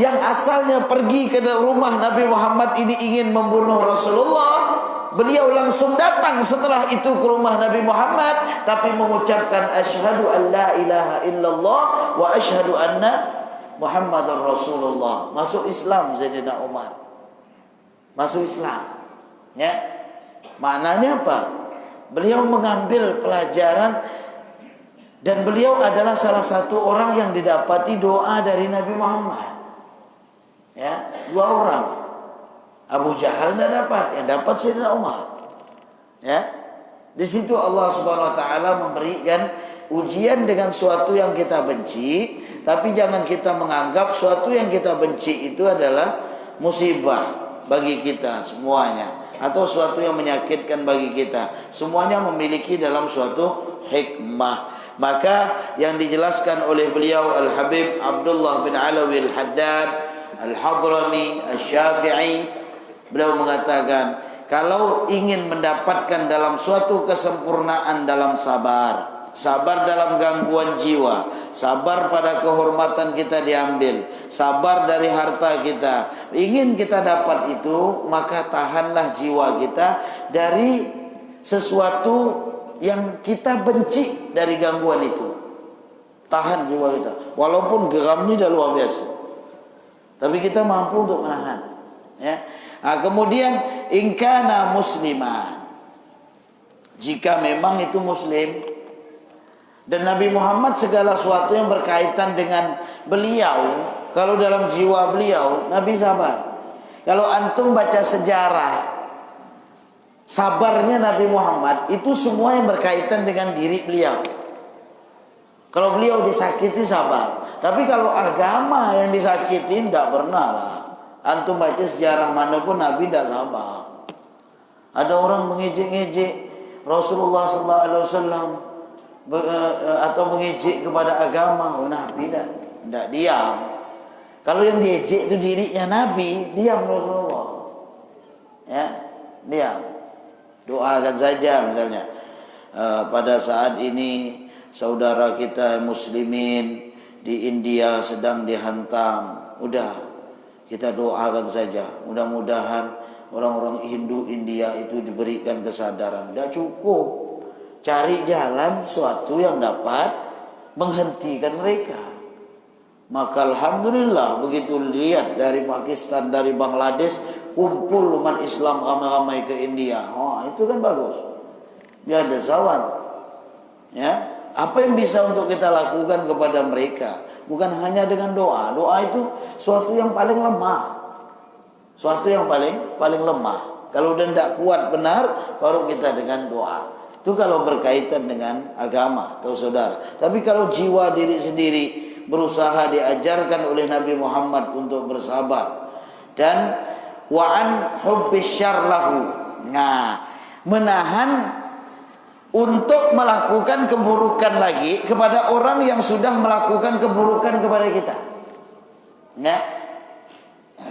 A: yang asalnya pergi ke rumah Nabi Muhammad ini ingin membunuh Rasulullah, beliau langsung datang setelah itu ke rumah Nabi Muhammad, tapi mengucapkan asyhadu an la ilaha illallah wa asyhadu anna Muhammadar Rasulullah. Masuk Islam Sayyidina Umar. Masuk Islam. Ya. Maknanya apa? Beliau mengambil pelajaran, dan beliau adalah salah satu orang yang didapati doa dari Nabi Muhammad. Ya, 2 orang. Abu Jahal tidak dapat, yang dapat Sayyidina Umar. Ya. Di situ Allah Subhanahu wa taala memberikan ujian dengan suatu yang kita benci, tapi jangan kita menganggap suatu yang kita benci itu adalah musibah bagi kita semuanya, atau suatu yang menyakitkan bagi kita. Semuanya memiliki dalam suatu hikmah. Maka yang dijelaskan oleh beliau Al-Habib Abdullah bin Alawi Al-Haddad Al-Hadrami Al-Syafi'i, beliau mengatakan, kalau ingin mendapatkan dalam suatu kesempurnaan dalam sabar, sabar dalam gangguan jiwa, sabar pada kehormatan kita diambil, sabar dari harta kita, ingin kita dapat itu, maka tahanlah jiwa kita dari sesuatu yang kita benci dari gangguan itu. Tahan jiwa kita, walaupun geram ini dah luar biasa, tapi kita mampu untuk menahan. Ya. Nah, kemudian ingkana musliman, jika memang itu muslim, dan Nabi Muhammad segala sesuatu yang berkaitan dengan beliau, kalau dalam jiwa beliau Nabi sabar. Kalau antum baca sejarah sabarnya Nabi Muhammad, itu semua yang berkaitan dengan diri beliau. Kalau beliau disakiti sabar, tapi kalau agama yang disakitin tidak pernah lah. Antum baca sejarah manapun Nabi tidak sabar. Ada orang mengejek-ngejek Rasulullah SAW atau mengejek kepada agama, Nabi tidak diam. Kalau yang diejek itu dirinya Nabi, diam Rasulullah. Ya, diam. Doakan saja misalnya pada saat ini saudara kita muslimin di India sedang dihantam, udah kita doakan saja, mudah-mudahan orang-orang Hindu India itu diberikan kesadaran. Tidak cukup, cari jalan suatu yang dapat menghentikan mereka. Maka alhamdulillah begitu lihat dari Pakistan, dari Bangladesh kumpul umat Islam ramai-ramai ke India. Oh, itu kan bagus. Biar ada sawan. Ya, apa yang bisa untuk kita lakukan kepada mereka? Bukan hanya dengan doa. Doa itu suatu yang paling lemah. Suatu yang paling lemah. Kalau udah tidak kuat benar, baru kita dengan doa. Itu kalau berkaitan dengan agama atau saudara. Tapi kalau jiwa diri sendiri berusaha diajarkan oleh Nabi Muhammad untuk bersabar dan wa'an hubbis syarr lahu. Nah, menahan untuk melakukan keburukan lagi kepada orang yang sudah melakukan keburukan kepada kita. Ya.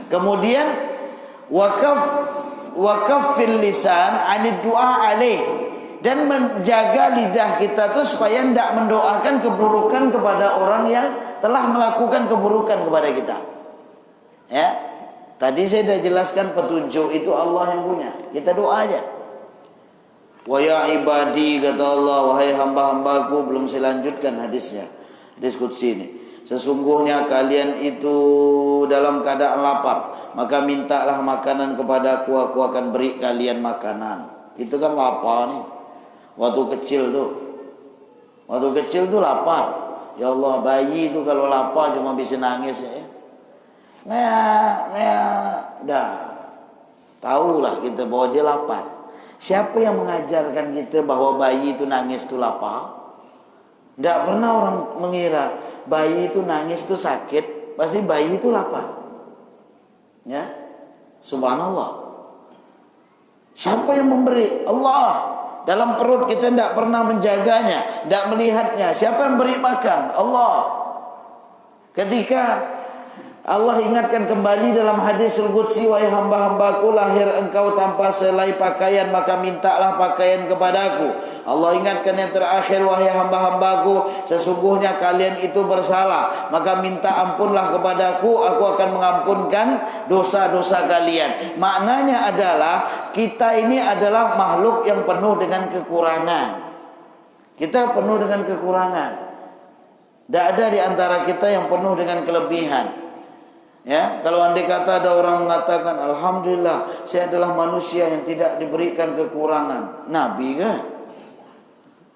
A: Kemudian waqafil lisan 'anid du'a alaih, dan menjaga lidah kita tuh supaya tidak mendoakan keburukan kepada orang yang telah melakukan keburukan kepada kita. Ya. Tadi saya sudah jelaskan petunjuk itu Allah yang punya. Kita doa aja. Wa ya ibadi, kata Allah, wahai hamba-hambaku, belum saya lanjutkan hadisnya. Hadis qudsi ini. Sesungguhnya kalian itu dalam keadaan lapar, maka mintalah makanan kepadaku, aku akan beri kalian makanan. Kita kan lapar nih. Waktu kecil tuh lapar. Ya Allah, bayi itu kalau lapar cuma bisa nangis ya. Dah. Tahulah kita bahwa dia lapar. Siapa yang mengajarkan kita bahwa bayi itu nangis itu lapar? Tidak pernah orang mengira bayi itu nangis itu sakit, pasti bayi itu lapar. Ya, subhanallah. Siapa yang memberi? Allah. Dalam perut kita tidak pernah menjaganya, tidak melihatnya. Siapa yang beri makan? Allah. Ketika Allah ingatkan kembali dalam hadis qudsi, wahai hamba-hambaku, lahir engkau tanpa selai pakaian, maka mintalah pakaian kepadaku. Allah ingatkan yang terakhir, wahai hamba-hambaku, sesungguhnya kalian itu bersalah, maka minta ampunlah kepadaku, aku akan mengampunkan dosa-dosa kalian. Maknanya adalah kita ini adalah makhluk yang penuh dengan kekurangan. Kita penuh dengan kekurangan. Tidak ada di antara kita yang penuh dengan kelebihan. Ya, kalau andai kata ada orang mengatakan, alhamdulillah, saya adalah manusia yang tidak diberikan kekurangan. Nabi kah?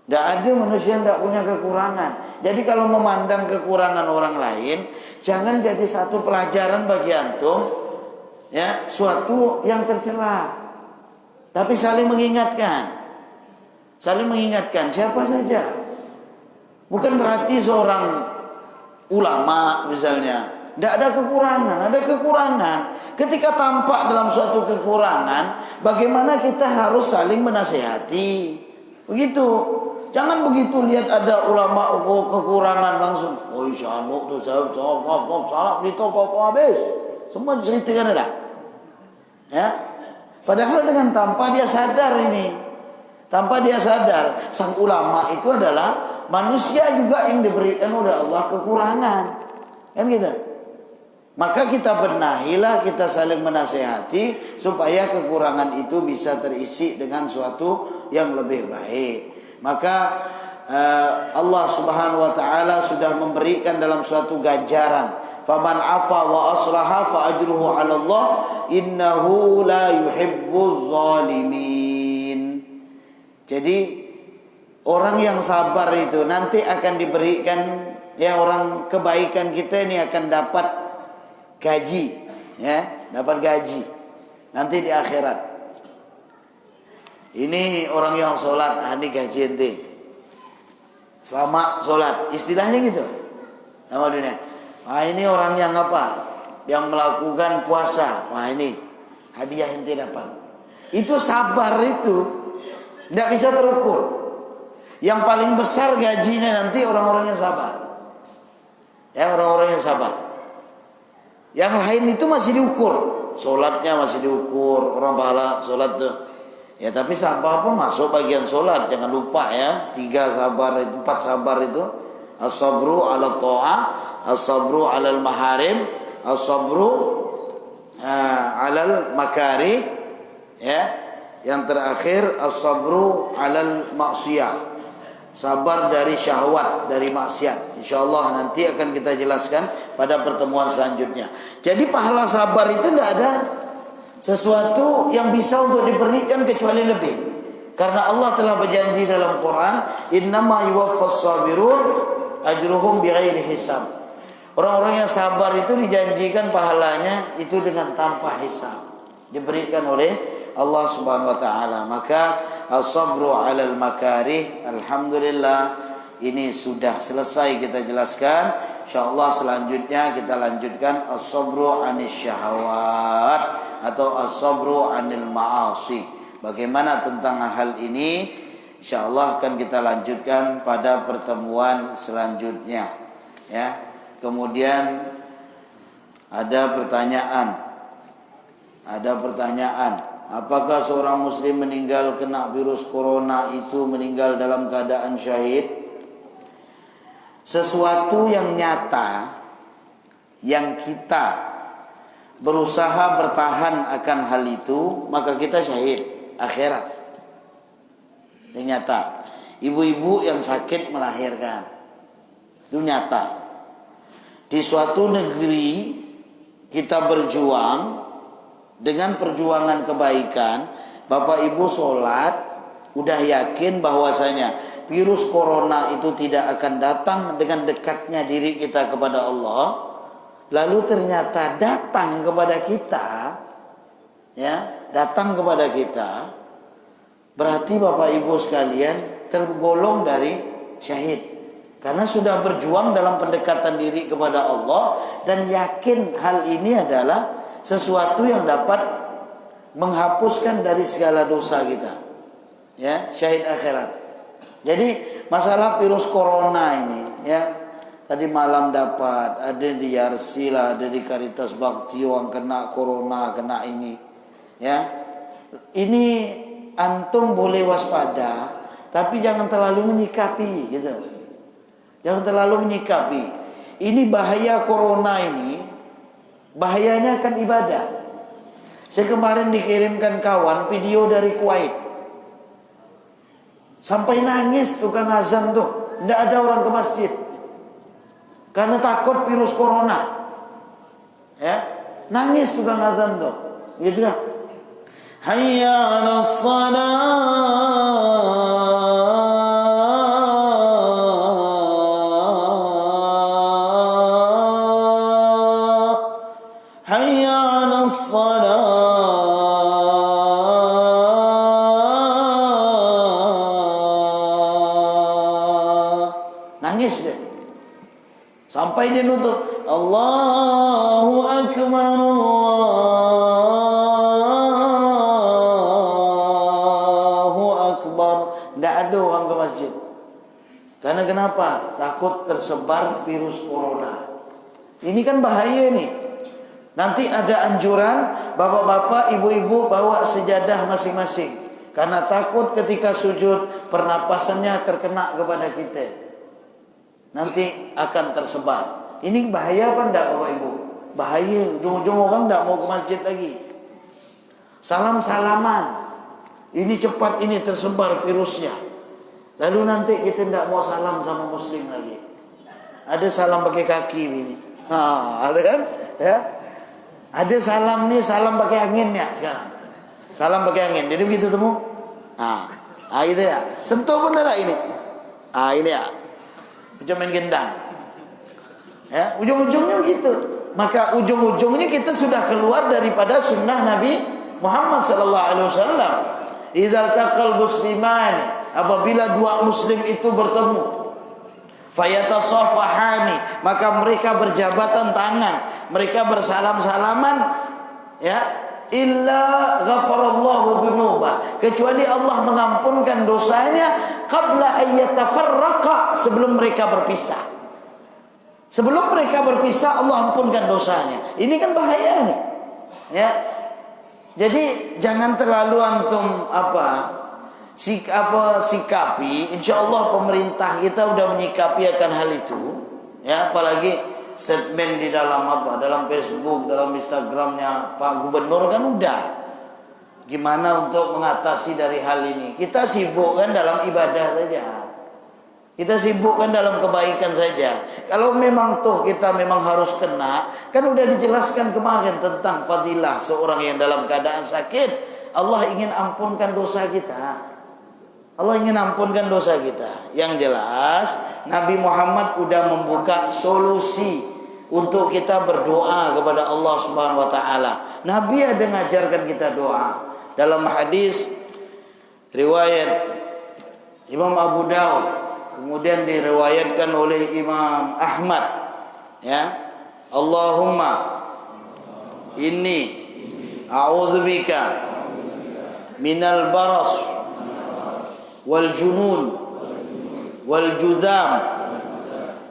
A: Tidak ada manusia yang tidak punya kekurangan. Jadi kalau memandang kekurangan orang lain, jangan jadi satu pelajaran bagi antum, ya, suatu yang tercela. Tapi saling mengingatkan. Saling mengingatkan siapa saja. Bukan berarti seorang ulama misalnya tidak ada kekurangan, ada kekurangan. Ketika tampak dalam suatu kekurangan, bagaimana kita harus saling menasihati. Begitu. Jangan begitu lihat ada ulama kekurangan langsung, oh syanu tuh saya salah itu apa habis. Semua ceritakan ada. Ya. Padahal dengan tanpa dia sadar ini. Tanpa dia sadar, sang ulama itu adalah manusia juga yang diberikan oleh Allah kekurangan. Kan gitu. Maka kita benahilah, kita saling menasehati supaya kekurangan itu bisa terisi dengan suatu yang lebih baik. Maka Allah Subhanahu wa taala sudah memberikan dalam suatu ganjaran, faman afa wa aslaha fa ajruhu 'ala Allah innahu la yuhibbuz zalimin. Jadi orang yang sabar itu nanti akan diberikan, ya, orang kebaikan kita ini akan dapat gaji, ya, dapat gaji nanti di akhirat. Ini orang yang sholat, ini gaji ente selama sholat, istilahnya gitu nama dunia. Wah, ini orang yang apa, yang melakukan puasa, wah ini hadiah ente dapat. Itu sabar, itu tidak bisa terukur. Yang paling besar gajinya nanti orang-orang yang sabar, ya, orang-orang yang sabar. Yang lain itu masih diukur, sholatnya masih diukur, orang pahala sholat tuh. Ya, tapi sabar pun masuk bagian sholat. Jangan lupa ya, 3 sabar, 4 sabar itu. As-sabru ala ta'ah, as-sabru ala maharim, as-sabru ala makari, ya. Yang terakhir as-sabru ala maksiyah. Sabar dari syahwat, dari maksiat. InsyaAllah nanti akan kita jelaskan pada pertemuan selanjutnya. Jadi pahala sabar itu tidak ada sesuatu yang bisa untuk diberikan kecuali lebih. Karena Allah telah berjanji dalam Quran, innama yuwaffas sabirun ajruhum bighairi hisab. Orang-orang yang sabar itu dijanjikan pahalanya itu dengan tanpa hisab. Diberikan oleh Allah Subhanahu wa taala. Maka as-sabru 'alal makarih, alhamdulillah ini sudah selesai kita jelaskan. Insyaallah selanjutnya kita lanjutkan as-sabru 'anis syahawat atau as-sabru 'anil ma'asi. Bagaimana tentang hal ini? Insyaallah akan kita lanjutkan pada pertemuan selanjutnya, ya. Kemudian ada pertanyaan. Apakah seorang muslim meninggal kena virus corona itu meninggal dalam keadaan syahid? Sesuatu yang nyata yang kita berusaha bertahan akan hal itu, maka kita syahid akhirat. Ternyata ibu-ibu yang sakit melahirkan. Itu nyata. Di suatu negeri kita berjuang dengan perjuangan kebaikan, Bapak Ibu sholat, udah yakin bahwasanya virus corona itu tidak akan datang dengan dekatnya diri kita kepada Allah. Lalu ternyata datang kepada kita, ya, datang kepada kita. Berarti Bapak Ibu sekalian tergolong dari syahid. Karena sudah berjuang dalam pendekatan diri kepada Allah dan yakin hal ini adalah sesuatu yang dapat menghapuskan dari segala dosa kita. Ya, syahid akhirat. Jadi masalah virus corona ini, ya, tadi malam dapat ada di Yarsila, ada di Karitas Bakti yang kena corona, kena ini. Ya. Ini antum boleh waspada, tapi jangan terlalu menyikapi gitu. Jangan terlalu menyikapi. Ini bahaya corona ini. Bahayanya akan ibadah. Saya kemarin dikirimkan kawan video dari Kuwait. Sampai nangis tukang azan tuh. Tidak ada orang ke masjid. Karena takut virus corona. Ya, nangis tukang azan tuh. Gitu lah. Hayya 'alas shalah. Nangis dia. Sampai dia nutup Allahu Akbar, Allahu Akbar. Tidak ada orang ke masjid. Karena kenapa? Takut tersebar virus corona. Ini kan bahaya nih. Nanti ada anjuran bapak-bapak, ibu-ibu bawa sejadah masing-masing. Karena takut ketika sujud pernapasannya terkena kepada kita. Nanti akan tersebar. Ini bahaya apa enggak Bapak Ibu? Bahaya. Ujung-ujung orang enggak mau ke masjid lagi. Salam-salaman. Ini cepat ini tersebar virusnya. Lalu nanti kita enggak mau salam sama muslim lagi. Ada salam pakai kaki ini. Ada kan? Ya. Ada salam nih, salam pakai angin ya sekarang. Salam pakai angin. Jadi begitu temu. Itu ya. Sentuh bener ini. Ini ya. Macam main gendang. Ya, ujung-ujungnya begitu. Maka ujung-ujungnya kita sudah keluar daripada sunnah Nabi Muhammad sallallahu alaihi wasallam. Idzal taqal musliman, apabila dua muslim itu bertemu, fayatasafahani, maka mereka berjabatan tangan, mereka bersalam-salaman, ya, illa ghafarallahu dzunubah, kecuali Allah mengampunkan dosanya qabla ayyatafarraqa, sebelum mereka berpisah. Sebelum mereka berpisah Allah ampunkan dosanya. Ini kan bahaya nih. Ya. Jadi jangan terlalu antum sikapi. Insyaallah pemerintah kita udah menyikapi akan hal itu. Ya, apalagi statement di dalam dalam Facebook, dalam Instagramnya Pak Gubernur kan udah. Gimana untuk mengatasi dari hal ini? Kita sibuk kan dalam ibadah saja. Kita sibukkan dalam kebaikan saja. Kalau memang toh kita memang harus kena, kan udah dijelaskan kemarin tentang fadilah seorang yang dalam keadaan sakit. Allah ingin ampunkan dosa kita. Allah ingin ampunkan dosa kita. Yang jelas, Nabi Muhammad udah membuka solusi untuk kita berdoa kepada Allah Subhanahu wa taala. Nabi ada ngajarkan kita doa. Dalam hadis riwayat Imam Abu Daud, kemudian diriwayatkan oleh Imam Ahmad, ya, Allahumma inni a'udzubika minal baras wal junun wal judham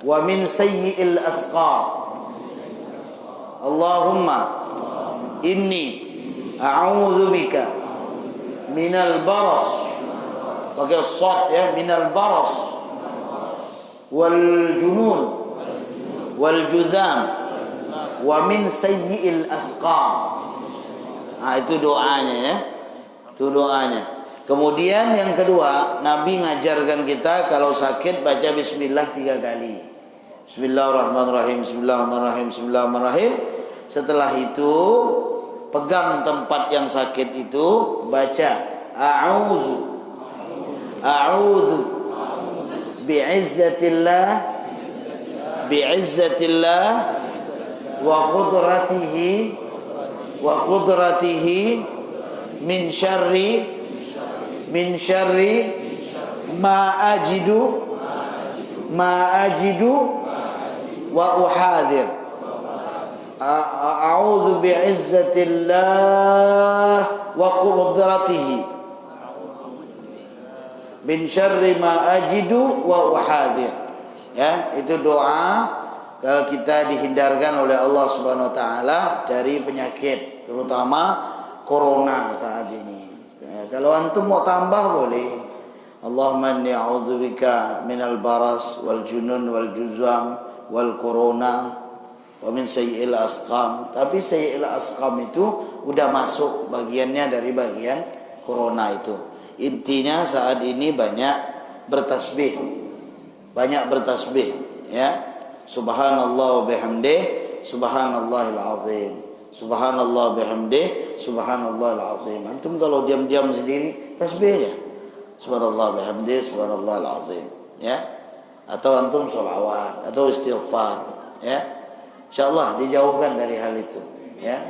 A: wa min sayyi'il asqam. Allahumma inni a'udzubika minal baras, pakai shad ya, minal baras wal junun wal juzam wa min sayyi'il asqam. Itu doanya ya. Itu doanya. Kemudian yang kedua, Nabi ngajarkan kita kalau sakit baca bismillah 3 kali. Bismillahirrahmanirrahim, bismillahirrahmanirrahim, bismillahirrahmanirrahim. Setelah itu pegang tempat yang sakit itu, baca a'udzu a'udzu bi'izzatillah wa qudratihi min syarri ma ajidu wa uhadir. A'udzu bi'izzatillah wa qudratihi min syarri ma ajidu wa uhadir. Ya, itu doa kalau kita dihindarkan oleh Allah Subhanahu wa taala dari penyakit, terutama corona saat ini. Kalau antum mau tambah boleh. Allahumma inni a'udzubika minal baras wal junun wal juzam wal corona wa min sayyi'il asqam. Tapi sayyi'il asqam itu udah masuk bagiannya dari bagian corona itu. Intinya saat ini banyak bertasbih. Ya. Subhanallah wa bihamdih, subhanallahil azim. Subhanallah bihamdih, subhanallahil azim. Antum kalau diam-diam sendiri tasbih aja. Subhanallah bihamdih, subhanallahil azim. Ya. Atau antum sholawat atau istighfar, ya. Insyaallah dijauhkan dari hal itu, ya.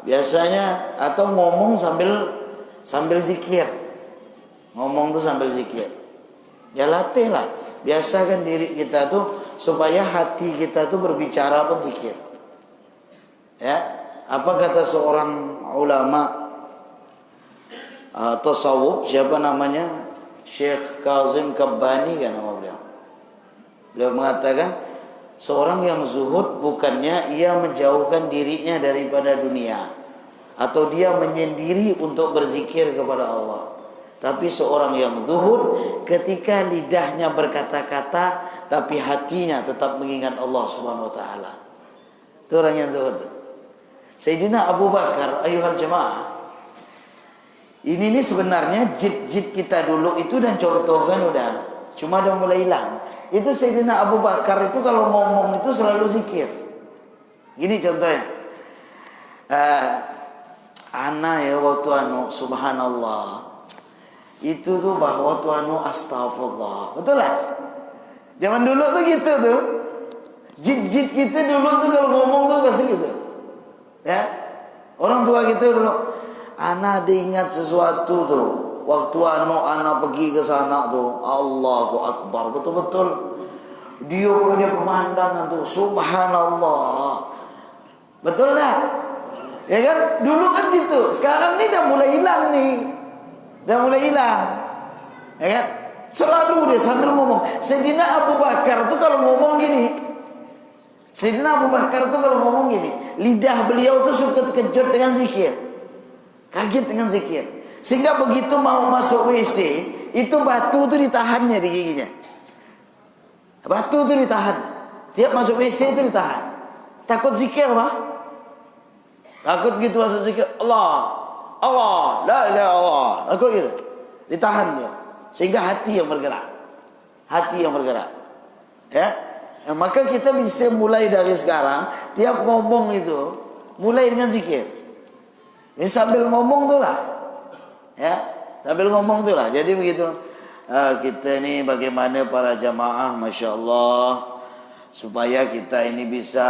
A: Biasanya atau ngomong sambil zikir. Ngomong tuh sambil zikir. Ya latihlah. Biasakan diri kita tuh supaya hati kita tuh berbicara pun zikir. Ya, apa kata seorang ulama tasawuf, siapa namanya? Syekh Kazim Kabbani kan nama beliau. Beliau mengatakan seorang yang zuhud bukannya ia menjauhkan dirinya daripada dunia atau dia menyendiri untuk berzikir kepada Allah. Tapi seorang yang zuhud ketika lidahnya berkata-kata tapi hatinya tetap mengingat Allah Subhanahu wa taala. Itu orang yang zuhud. Sayyidina Abu Bakar, ayuhal jamaah. Ini sebenarnya jid kita dulu itu dan contoh kan udah. Cuma udah mulai hilang. Itu Sayyidina Abu Bakar itu kalau ngomong itu selalu zikir. Gini contohnya. Ana ya waktu subhanallah. Itu tuh bahwa waktu astagfirullah. Betul lah. Zaman dulu tuh gitu tuh. Jid kita dulu tuh kalau ngomong tuh pasti gitu. Ya, orang tua kita dulu, ana diingat sesuatu tuh, waktu ana pergi ke sana tuh, Allahu Akbar, betul-betul, dia punya pemandangan tuh, subhanallah, betul lah, ya kan, dulu kan gitu, sekarang ini udah mulai hilang ya kan, selalu dia sambil ngomong. Sayyidina Abu Bakar tuh kalau ngomong gini. Lidah beliau tuh suka terkejut dengan zikir. Kaget dengan zikir. Sehingga begitu mau masuk WC, itu batu tuh ditahannya di giginya. Batu tuh ditahan. Tiap masuk WC itu ditahan. Takut zikir apa? Takut gitu masuk zikir. Allah, la ilaha illallah. Takut gitu. Ditahan dia. Sehingga hati yang bergerak. Ya. Maka kita bisa mulai dari sekarang, tiap ngomong itu mulai dengan zikir. Ini sambil ngomong tuh lah, ya, sambil ngomong tuh lah. Jadi begitu. Kita ini bagaimana para jamaah, masya Allah, supaya kita ini bisa,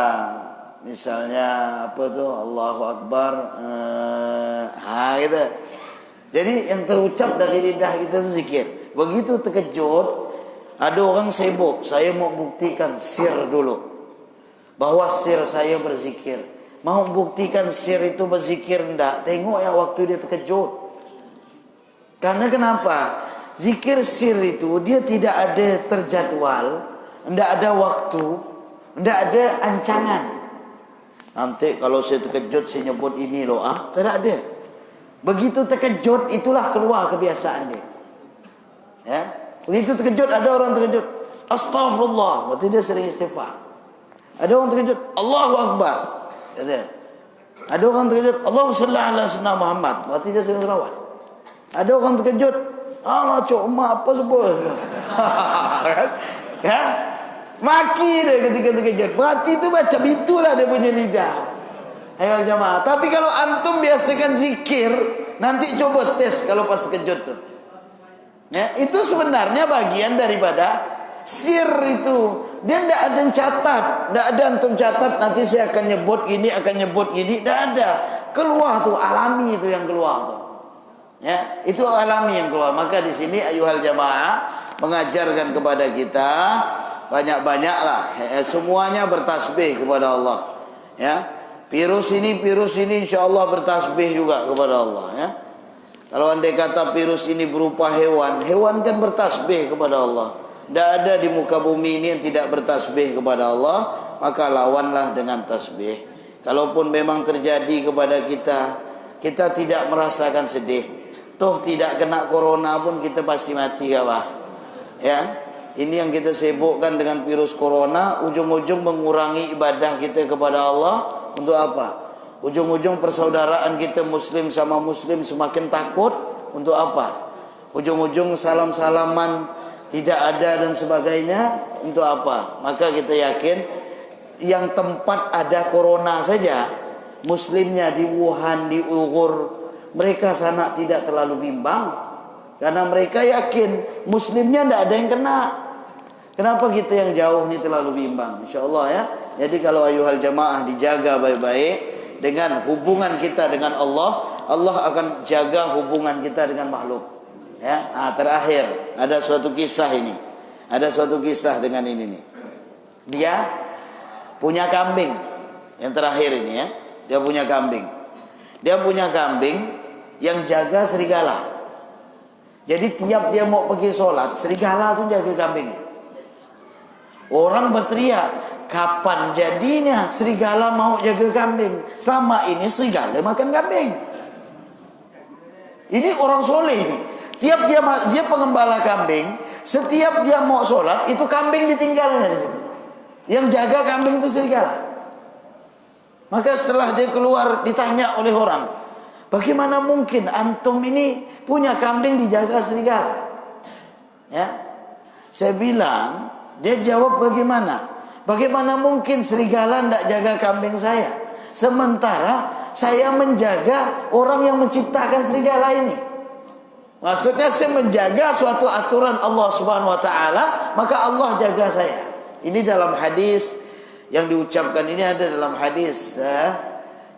A: misalnya apa tuh, Allahu Akbar, gitu. Jadi yang terucap dari lidah kita itu zikir. Begitu terkejut. Ada orang sibuk, saya mau buktikan sir dulu. Bahwa sir saya berzikir. Mau buktikan sir itu berzikir enggak? Tengok ya waktu dia terkejut. Karena kenapa? Zikir sir itu dia tidak ada terjadwal, enggak ada waktu, enggak ada ancangan. Nanti kalau saya terkejut saya nyebut ini loh, tidak ada. Begitu terkejut itulah keluar kebiasaan dia. Ya. Begitu terkejut, ada orang terkejut, astagfirullah, berarti dia sering istighfar. Ada orang terkejut, Allahu Akbar. Ada orang terkejut, Allahumma shalli ala sayyidina Muhammad, berarti dia sering selawat. Ada orang terkejut. Allah cok mak apa sebut. Ya. Maki dia ketika terkejut. Berarti itu macam itulah dia punya lidah. Ayo jamaah. Tapi kalau antum biasakan zikir, nanti coba tes kalau pas terkejut tuh. Ya, itu sebenarnya bagian daripada sir itu. Dia tidak ada yang catat, tidak ada antum catat nanti saya akan nyebut gini, tidak ada. Keluar tuh, alami itu yang keluar tuh. Ya, itu alami yang keluar. Maka di sini ayuhal jamaah mengajarkan kepada kita banyak-banyaklah semuanya bertasbih kepada Allah. Ya. Virus ini insyaallah bertasbih juga kepada Allah, ya. Kalau andai kata virus ini berupa hewan kan bertasbih kepada Allah. Tidak ada di muka bumi ini yang tidak bertasbih kepada Allah, maka lawanlah dengan tasbih. Kalaupun memang terjadi kepada kita tidak merasakan sedih. Toh tidak kena corona pun kita pasti mati, kawan. Ya. Ini yang kita sibukkan dengan virus corona, ujung-ujung mengurangi ibadah kita kepada Allah. Untuk apa? Ujung-ujung persaudaraan kita muslim sama muslim semakin takut. Untuk apa? Ujung-ujung salam-salaman tidak ada dan sebagainya. Untuk apa? Maka kita yakin yang tempat ada corona saja, muslimnya di Wuhan, di Uyghur, mereka sana tidak terlalu bimbang, karena mereka yakin muslimnya tidak ada yang kena. Kenapa kita yang jauh ini terlalu bimbang? InsyaAllah, ya. Jadi kalau ayuhal jamaah dijaga baik-baik dengan hubungan kita dengan Allah, Allah akan jaga hubungan kita dengan makhluk. Ya. Terakhir ada suatu kisah ini. Ada suatu kisah dengan ini nih. Dia punya kambing. Yang terakhir ini, ya. Dia punya kambing. Dia punya kambing yang jaga serigala. Jadi tiap dia mau pergi sholat, serigala itu jaga kambingnya. Orang berteriak, kapan jadinya serigala mau jaga kambing? Selama ini serigala makan kambing. Ini orang soleh ini. Tiap dia pengembala kambing, setiap dia mau sholat itu kambing ditinggalnya di situ. Yang jaga kambing itu serigala. Maka setelah dia keluar ditanya oleh orang, bagaimana mungkin antum ini punya kambing dijaga serigala? Ya, saya bilang. Dia jawab, bagaimana? Bagaimana mungkin serigala tidak jaga kambing saya? Sementara saya menjaga orang yang menciptakan serigala ini. Maksudnya saya menjaga suatu aturan Allah Subhanahu wa taala, maka Allah jaga saya. Ini dalam hadis yang diucapkan ini ada dalam hadis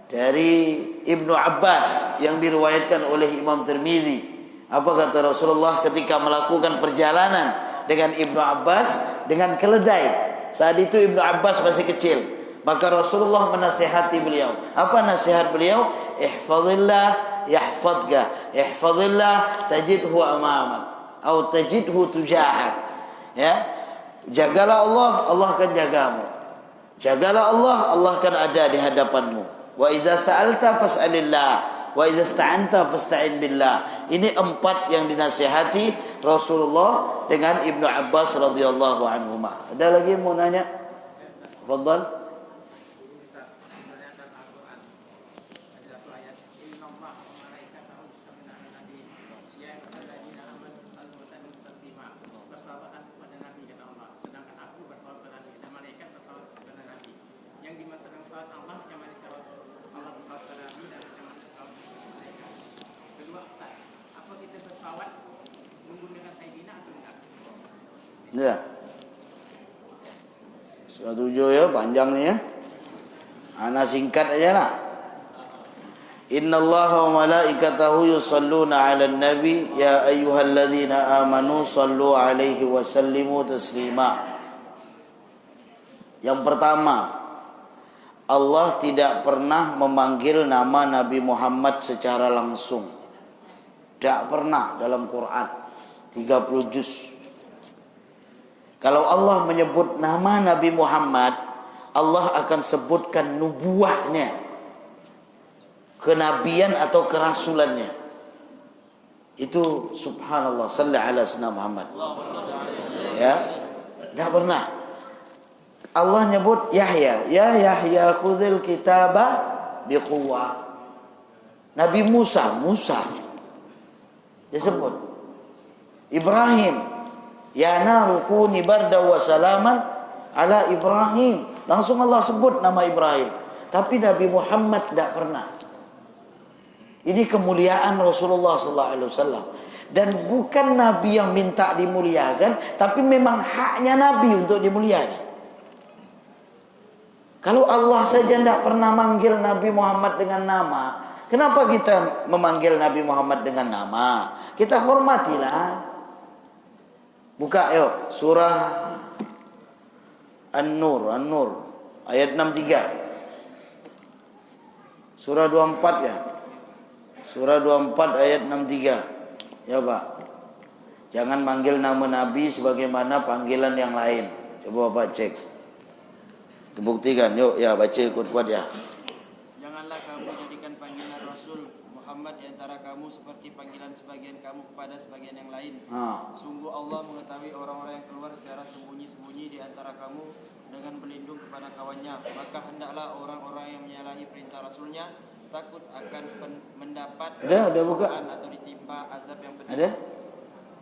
A: dari Ibnu Abbas yang diriwayatkan oleh Imam Tirmidzi. Apa kata Rasulullah ketika melakukan perjalanan dengan Ibnu Abbas dengan keledai? Saat itu Ibnu Abbas masih kecil. Maka Rasulullah menasihati beliau. Apa nasihat beliau? Ihfazillah yahfadka. Ihfazillah tajidhu amamak. Atau tajidhu tujahak. Ya. Jagalah Allah, Allah akan jagamu. Jagalah Allah, Allah akan ada di hadapanmu. Wa iza sa'alta fas'alillah. Wa iza sta'anta fasta'in billah. Ini 4 yang dinasihati Rasulullah dengan Ibnu Abbas radhiyallahu anhuma. Ada lagi yang mau nanya? Fadhal. Ya. 107 ya, panjang nih ya. Ana singkat aja lah. Innallaha wa malaikatahu yusalluna 'alan nabi ya ayyuhalladzina amanu sallu 'alaihi wa sallimu taslima. Yang pertama, Allah tidak pernah memanggil nama Nabi Muhammad secara langsung. Tidak pernah dalam Quran 30 juz. Kalau Allah menyebut nama Nabi Muhammad, Allah akan sebutkan nubuahnya, kenabian atau kerasulannya. Itu subhanallah, salli ala sayyidina Muhammad. Ya, tidak pernah. Allah nyebut Yahya, ya Yahya khudhil kitaba biquwah. Nabi Musa, Disebut. Ibrahim, ya naru kuni barda wa salaman ala Ibrahim. Langsung Allah sebut nama Ibrahim. Tapi Nabi Muhammad tidak pernah. Ini kemuliaan Rasulullah SAW. Dan bukan Nabi yang minta dimuliakan, tapi memang haknya Nabi untuk dimuliakan. Kalau Allah saja tidak pernah manggil Nabi Muhammad dengan nama, kenapa kita memanggil Nabi Muhammad dengan nama? Kita hormatilah. Buka yuk surah An-Nur ayat 63. Surah 24 ya. Surah 24 ayat 63. Ya Pak. Jangan manggil nama Nabi sebagaimana panggilan yang lain. Coba Bapak cek. Dibuktikan. Yuk ya baca kuat-kuat ya.
B: Janganlah kamu jadikan panggilan Rasul Muhammad di antara kamu seperti panggilan sebagian kamu kepada sebagian yang lain. Sungguh Allah mengetahui orang-orang yang keluar secara sembunyi-sembunyi di antara kamu dengan berlindung kepada kawannya. Maka hendaklah orang-orang yang menyalahi perintah Rasulnya takut akan mendapat
A: udah buka
B: atau ditimpa azab yang pedih.
A: Ada?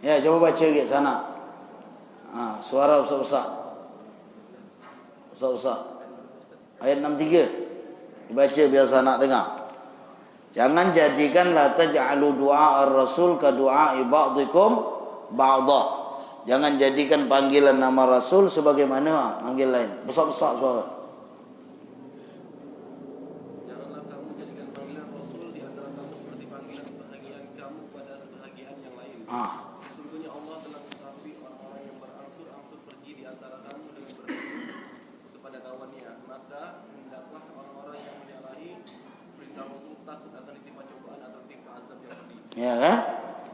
A: Ya, coba baca ke sana. Suara besar-besar. Besar-besar. Ayat 63. Dibaca biasa nak dengar. Jangan jadikan la taj'alu du'a ar-rasul ka du'a ba'dikum ba'dha. Jangan jadikan panggilan nama Rasul sebagaimana manggil lain. Besar-besar suara.
B: Janganlah kamu jadikan panggilan Rasul di antara kamu seperti panggilan sebahagian kamu pada sebahagian yang lain. Sesungguhnya Allah telah mengetahui orang-orang yang berangsur-angsur pergi di antara kamu dengan berlindung kepada kawannya. Maka hendaklah orang-orang yang menyalahi perintah Rasul takut akan ditimpa cobaan atau ditimpa azab yang pedih.
A: Ya kan?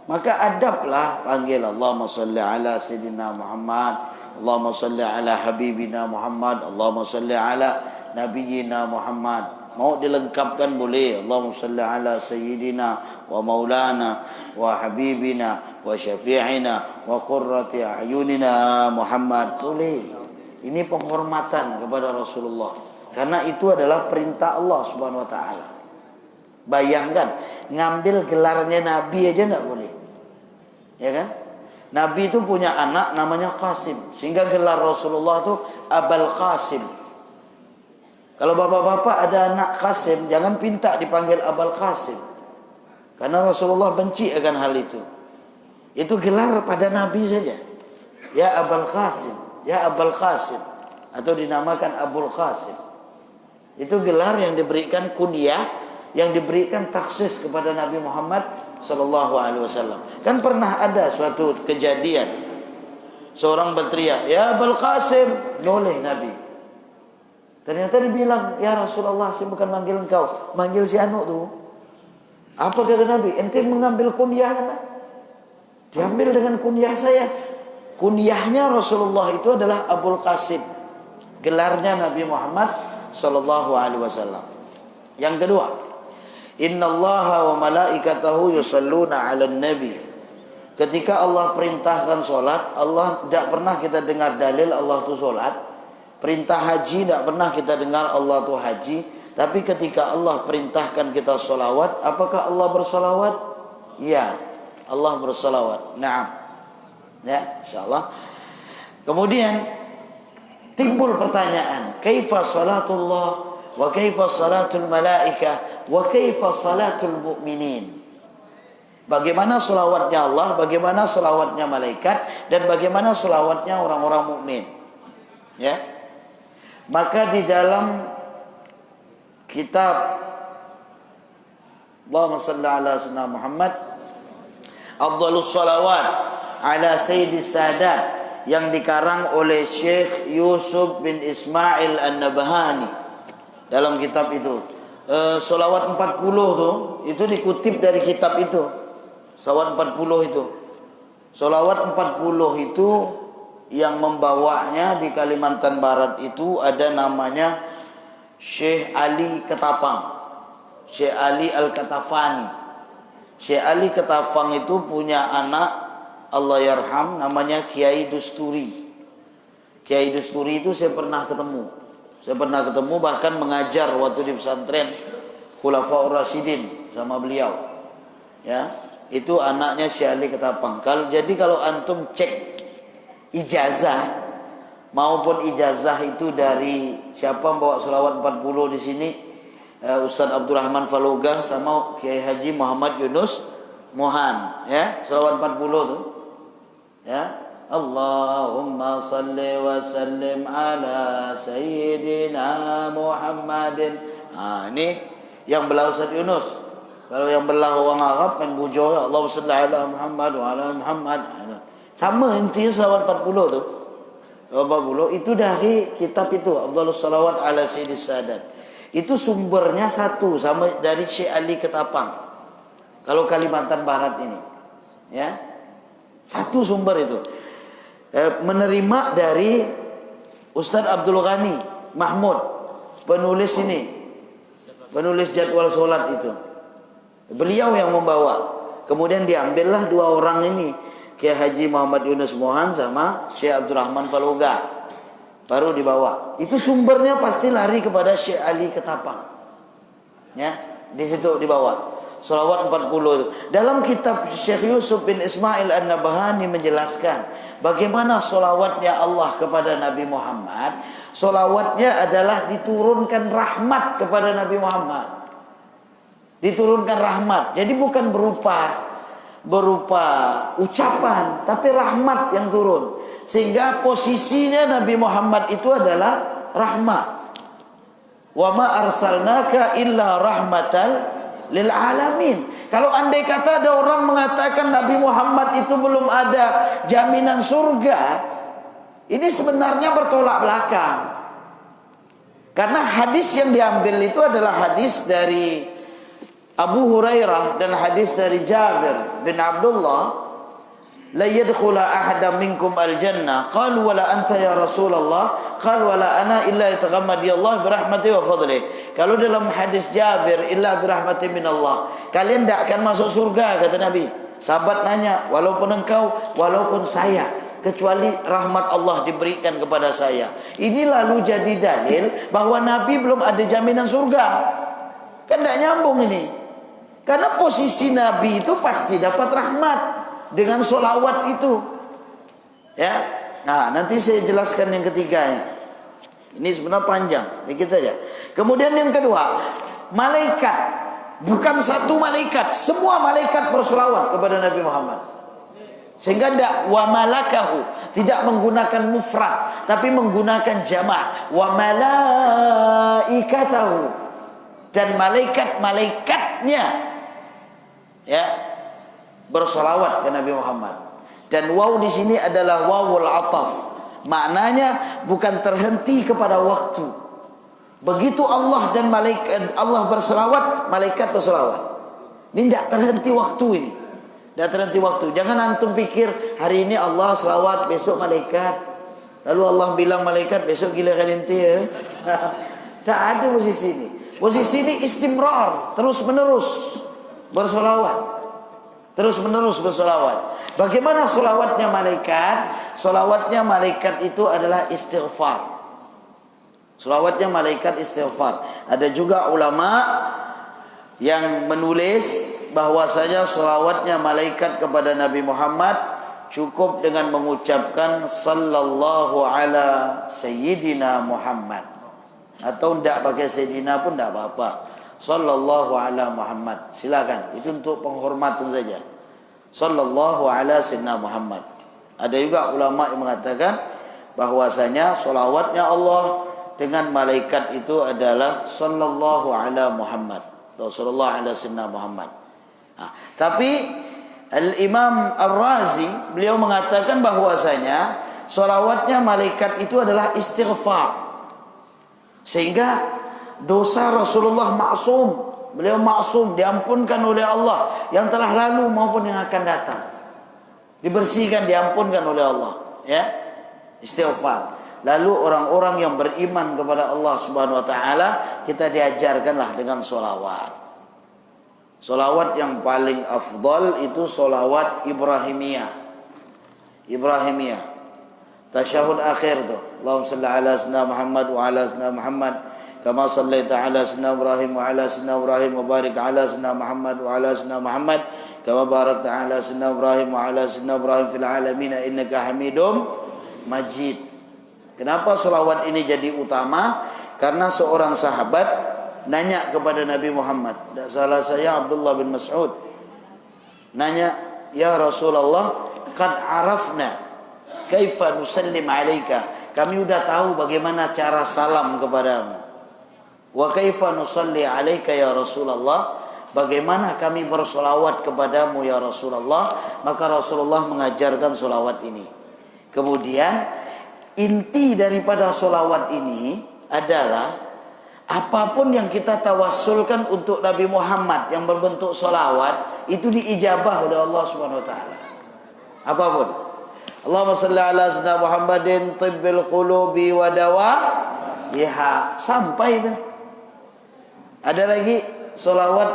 A: Maka adablah panggil Allahumma salli ala Sayyidina Muhammad, Allahumma salli ala Habibina Muhammad, Allahumma salli ala Nabiyyina Muhammad. Mau dilengkapkan boleh. Allahumma salli ala Sayyidina wa Maulana wa Habibina wa Syafi'ina wa Qurrati A'yunina Muhammad. Boleh. Ini penghormatan kepada Rasulullah. Karena itu adalah perintah Allah Subhanahu wa taala. Bayangkan, ngambil gelarnya Nabi aja enggak boleh. Ya kan? Nabi itu punya anak namanya Qasim, sehingga gelar Rasulullah itu Abul Qasim. Kalau bapak-bapak ada anak Qasim, jangan pinta dipanggil Abul Qasim, karena Rasulullah benci akan hal itu. Itu gelar pada Nabi saja. Ya Abul Qasim, ya Abul Qasim, atau dinamakan Abul Qasim. Itu gelar yang diberikan kunyah, yang diberikan taksis kepada Nabi Muhammad sallallahu alaihi wasallam. Kan pernah ada suatu kejadian, seorang berteriak, "Ya Abul Qasim," noleh Nabi. Ternyata dia bilang, "Ya Rasulullah, saya bukan manggil engkau, manggil si anu tu." Apa kata Nabi? "Ente mengambil kunyah kan?" Diambil dengan kunyah saya. Kunyahnya Rasulullah itu adalah Abul Qasim, gelarnya Nabi Muhammad sallallahu alaihi wasallam. Yang kedua, innallaha wa malaikatahu yusalluna 'alan nabi. Ketika Allah perintahkan solat, Allah tidak pernah kita dengar dalil Allah tu solat. Perintah haji tidak pernah kita dengar Allah tu haji. Tapi ketika Allah perintahkan kita solawat, apakah Allah bersolawat? Ya, Allah bersolawat. Naam. Ya, insyaallah. Kemudian timbul pertanyaan, kaifa salatullah wa kaifa salatul malaikah wa kaifa salatul mu'minin. Bagaimana selawatnya Allah, bagaimana selawatnya malaikat, dan bagaimana selawatnya orang-orang mukmin. Ya. Maka di dalam kitab Allahumma salli ala sayyidina Muhammad, afdhalus salawat ala sayyidis sadat, yang dikarang oleh Syekh Yusuf bin Ismail An-Nabhani. Dalam kitab itu Sholawat 40 tuh, itu dikutip dari kitab itu. Sholawat 40 itu. Sholawat 40 itu yang membawanya di Kalimantan Barat itu ada namanya Syekh Ali Ketapang, Syekh Ali Al-Katafani. Syekh Ali Ketapang itu punya anak, Allah yarham, namanya Kiai Dusturi. Kiai Dusturi itu saya pernah ketemu. Bahkan mengajar waktu di pesantren Khulafaur Rasyidin sama beliau. Ya. Itu anaknya Syekh Ali Ketapang. Kalau antum cek ijazah maupun ijazah itu dari siapa bawa selawat 40 di sini, Ustaz Abdurrahman Faloga sama Kiai Haji Muhammad Yunus Mohan, ya, selawat 40 tuh. Ya. Allahumma salli wa sallim ala sayyidina Muhammadin. Ini yang belah Ustaz Yunus. Kalau yang belah orang Arab main bujur, Allahumma salli ala Muhammad wa ala Muhammad. Sama intinya selawat 40 tu. 40 itu dari kitab itu, Afdhalus Salawat ala Sayyidis Sadat. Itu sumbernya satu, sama dari Syekh Ali Ketapang. Kalau Kalimantan Barat ini, ya, satu sumber itu. Menerima dari Ustaz Abdul Ghani Mahmud, penulis ini, penulis jadwal solat itu. Beliau yang membawa. Kemudian diambillah dua orang ini, Kiai Haji Muhammad Yunus Mohan sama Syekh Abdurrahman Faloga. Baru dibawa. Itu sumbernya pasti lari kepada Syekh Ali Ketapang. Ya, di situ dibawa. Salawat 40 itu. Dalam kitab Syekh Yusuf bin Ismail An-Nabhani menjelaskan bagaimana salawatnya Allah kepada Nabi Muhammad. Salawatnya adalah diturunkan rahmat kepada Nabi Muhammad. Diturunkan rahmat. Jadi bukan berupa ucapan, tapi rahmat yang turun. Sehingga posisinya Nabi Muhammad itu adalah rahmat. Wa ma arsalnaka illa rahmatan lil alamin. Kalau andai kata ada orang mengatakan Nabi Muhammad itu belum ada jaminan surga, ini sebenarnya bertolak belakang. Karena hadis yang diambil itu adalah hadis dari Abu Hurairah dan hadis dari Jabir bin Abdullah, la yadkhula ahadam minkum al-jannah. Qalu wala anta ya Rasulullah? Qal wala ana illa yataghammadi Allah bi rahmatihi wa fadlihi. Kalau dalam hadis Jabir, illa bi rahmati min Allah, kalian tidak akan masuk surga, kata Nabi. Sahabat nanya, walaupun engkau, walaupun saya, kecuali rahmat Allah diberikan kepada saya. Ini lalu jadi dalil bahwa Nabi belum ada jaminan surga. Kan tidak nyambung ini. Karena posisi Nabi itu pasti dapat rahmat dengan solawat itu. Ya, nah nanti saya jelaskan yang ketiganya. Ini sebenarnya panjang, sedikit saja. Kemudian yang kedua, malaikat, bukan satu malaikat, semua malaikat bersolawat kepada Nabi Muhammad. Sehingga tidak wa malakahu, tidak menggunakan mufrad, tapi menggunakan jamak. Wa malaikatahu, dan malaikat-malaikatnya, ya, bersolawat ke Nabi Muhammad. Dan waw di sini adalah wawul ataf. Maknanya bukan terhenti kepada waktu. Begitu Allah dan malaikat Allah bersolawat, malaikat bersolawat. Ini tidak terhenti waktu ini. Tidak terhenti waktu. Jangan antum pikir hari ini Allah selawat, besok malaikat. Lalu Allah bilang malaikat besok giliran ente ya. Tak ada posisi ini. Posisi ini istimrar, terus menerus bersolawat. Terus menerus bersolawat. Bagaimana solawatnya malaikat? Solawatnya malaikat itu adalah istighfar. Solawatnya malaikat istighfar. Ada juga ulama yang menulis bahwasanya solawatnya malaikat kepada Nabi Muhammad cukup dengan mengucapkan sallallahu ala sayyidina Muhammad. Atau tidak pakai sayyidina pun tidak apa-apa. Sallallahu ala Muhammad. Silakan. Itu untuk penghormatan saja. Sallallahu ala sayyidina Muhammad. Ada juga ulama yang mengatakan bahwasanya solawatnya Allah dengan malaikat itu adalah sallallahu ala Muhammad atau sallallahu ala sayyidina Muhammad. Tapi Al-Imam Ar-Razi beliau mengatakan bahwasanya solawatnya malaikat itu adalah istighfar. Sehingga dosa Rasulullah maksum. Beliau maksum, diampunkan oleh Allah yang telah lalu maupun yang akan datang. Dibersihkan, diampunkan oleh Allah, ya. Istighfar. Lalu orang-orang yang beriman kepada Allah Subhanahu wa taala, kita diajarkanlah dengan solawat. Solawat yang paling afdal itu solawat Ibrahimiyah. Tasyahud akhir tuh. Allahumma salli ala sayyidina Muhammad wa ala sayyidina Muhammad. كما صليت على سيدنا إبراهيم وعلى سيدنا إبراهيم وبارك على سيدنا محمد وعلى سيدنا محمد كما باركت على سيدنا إبراهيم وعلى سيدنا إبراهيم في العالمين إنك حميد مجيد. Kenapa selawat ini jadi utama? Karena seorang sahabat nanya kepada Nabi Muhammad, tidak salah saya Abdullah bin Mas'ud, nanya, ya Rasulullah, qad arafna kaifa nusallim alaika, kami sudah tahu bagaimana cara salam kepadamu. Wa kaifa nusalli alaika ya Rasulullah, bagaimana kami bersolawat kepadamu ya Rasulullah. Maka Rasulullah mengajarkan solawat ini. Kemudian inti daripada solawat ini adalah apapun yang kita tawassulkan untuk Nabi Muhammad yang berbentuk solawat itu diijabah oleh Allah Subhanahu Wa Taala. Apapun. Allahumma salli ala sayyidina Muhammadin tibbil qulubi wa dawa'iha, sampai itu. Ada lagi solawat,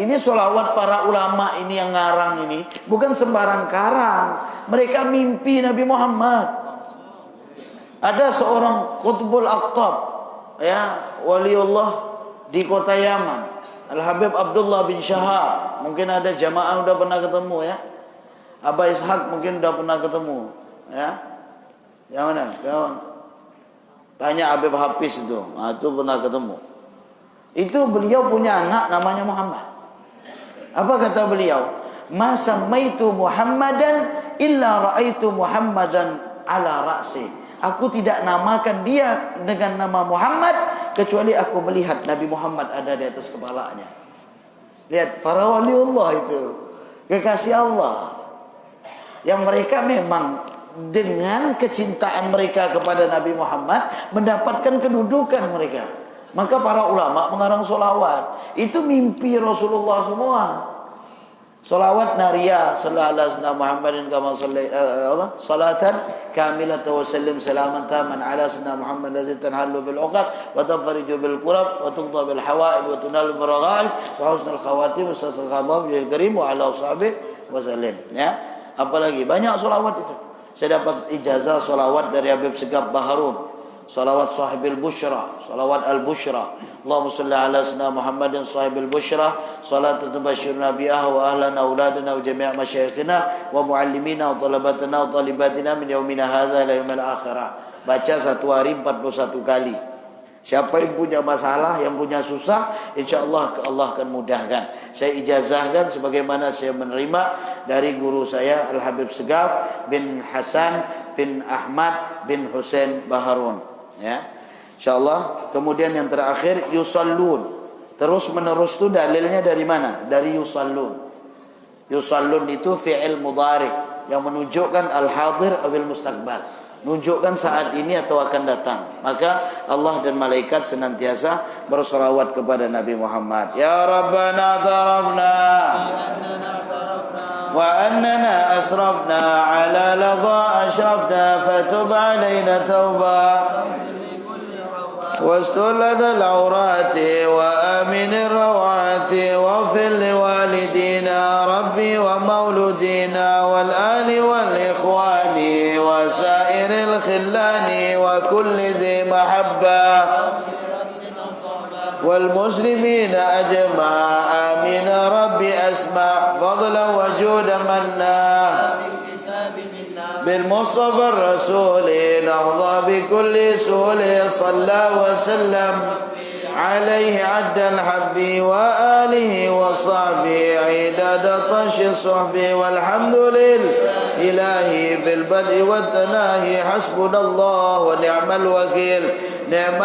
A: ini solawat para ulama ini yang ngarang ini bukan sembarang karang. Mereka mimpi Nabi Muhammad. Ada seorang Qutbul Aqtab, ya, waliullah di kota Yaman, Al-Habib Abdullah bin Syahab. Mungkin ada jamaah udah pernah ketemu, ya. Abah Ishaq mungkin udah pernah ketemu, ya. Yang mana? Kawan. Tanya Habib Hafiz itu. Nah, itu pernah ketemu. Itu beliau punya anak namanya Muhammad. Apa kata beliau? Ma sammaitu Muhammadan illa ra'aitu Muhammadan ala ra'si. Aku tidak namakan dia dengan nama Muhammad kecuali aku melihat Nabi Muhammad ada di atas kepalanya. Lihat para waliullah itu, kekasih Allah, yang mereka memang dengan kecintaan mereka kepada Nabi Muhammad mendapatkan kedudukan mereka. Maka para ulama mengarang solawat. Itu mimpi Rasulullah semua. Solawat nariyah sallallahu alaihi Muhammadin kama salatan kamilatan wa sallim salaman taman ala sayyidina Muhammad alladhi tanhallu bil uqad wa tanfariju bil qurab wa tuqda bil hawaib wa tunalu bil raghaib wa husnul khawatim wa sallallahu alaihi karim wa ala sahbihi wa sallim. Ya. Apalagi banyak solawat itu. Saya dapat ijazah solawat dari Habib Segaf Baharun. Salawat sahibil busyra, salawat al-busyra. Allahumma salli ala sayyidina Muhammadin sahibil busyra, salatan tubashshiruna biha wa ahlana auladana wa jami' masyayikhina wa muallimina wa talabatana wa talibatina min yaumina hadza ila yaumil akhirah. Baca satu hari 41 kali. Siapa yang punya masalah, yang punya susah, insyaallah Allah akan mudahkan. Saya ijazahkan sebagaimana saya menerima dari guru saya Al-Habib Segaf bin Hasan bin Ahmad bin Husain Baharun. Ya, insyaallah. Kemudian yang terakhir yusallun. Terus menerus itu dalilnya dari mana? Dari yusallun. Yusallun itu fi'il mudhari yang menunjukkan al-hadir awil mustaqbal, menunjukkan saat ini atau akan datang. Maka Allah dan malaikat senantiasa bersolawat kepada Nabi Muhammad. Ya Rabbana tarafna wa annana asrafna ala ladha ashrafna fatub alaina tauba واستر لنا العورات وآمن الروعات واغفر لوالدينا ربي ومولودينا والآل والإخوان وسائر الخلان وكل ذي محبة والمسلمين أجمع آمين ربي أسمع فضلا وجود منا بالمصطفى الرسول نهضى بكل سهول صلى وسلم عليه عد الحب وآله وصحبه عدد طش صحبه والحمد لله في البدء والتناهي حسبنا الله ونعم الوكيل نعم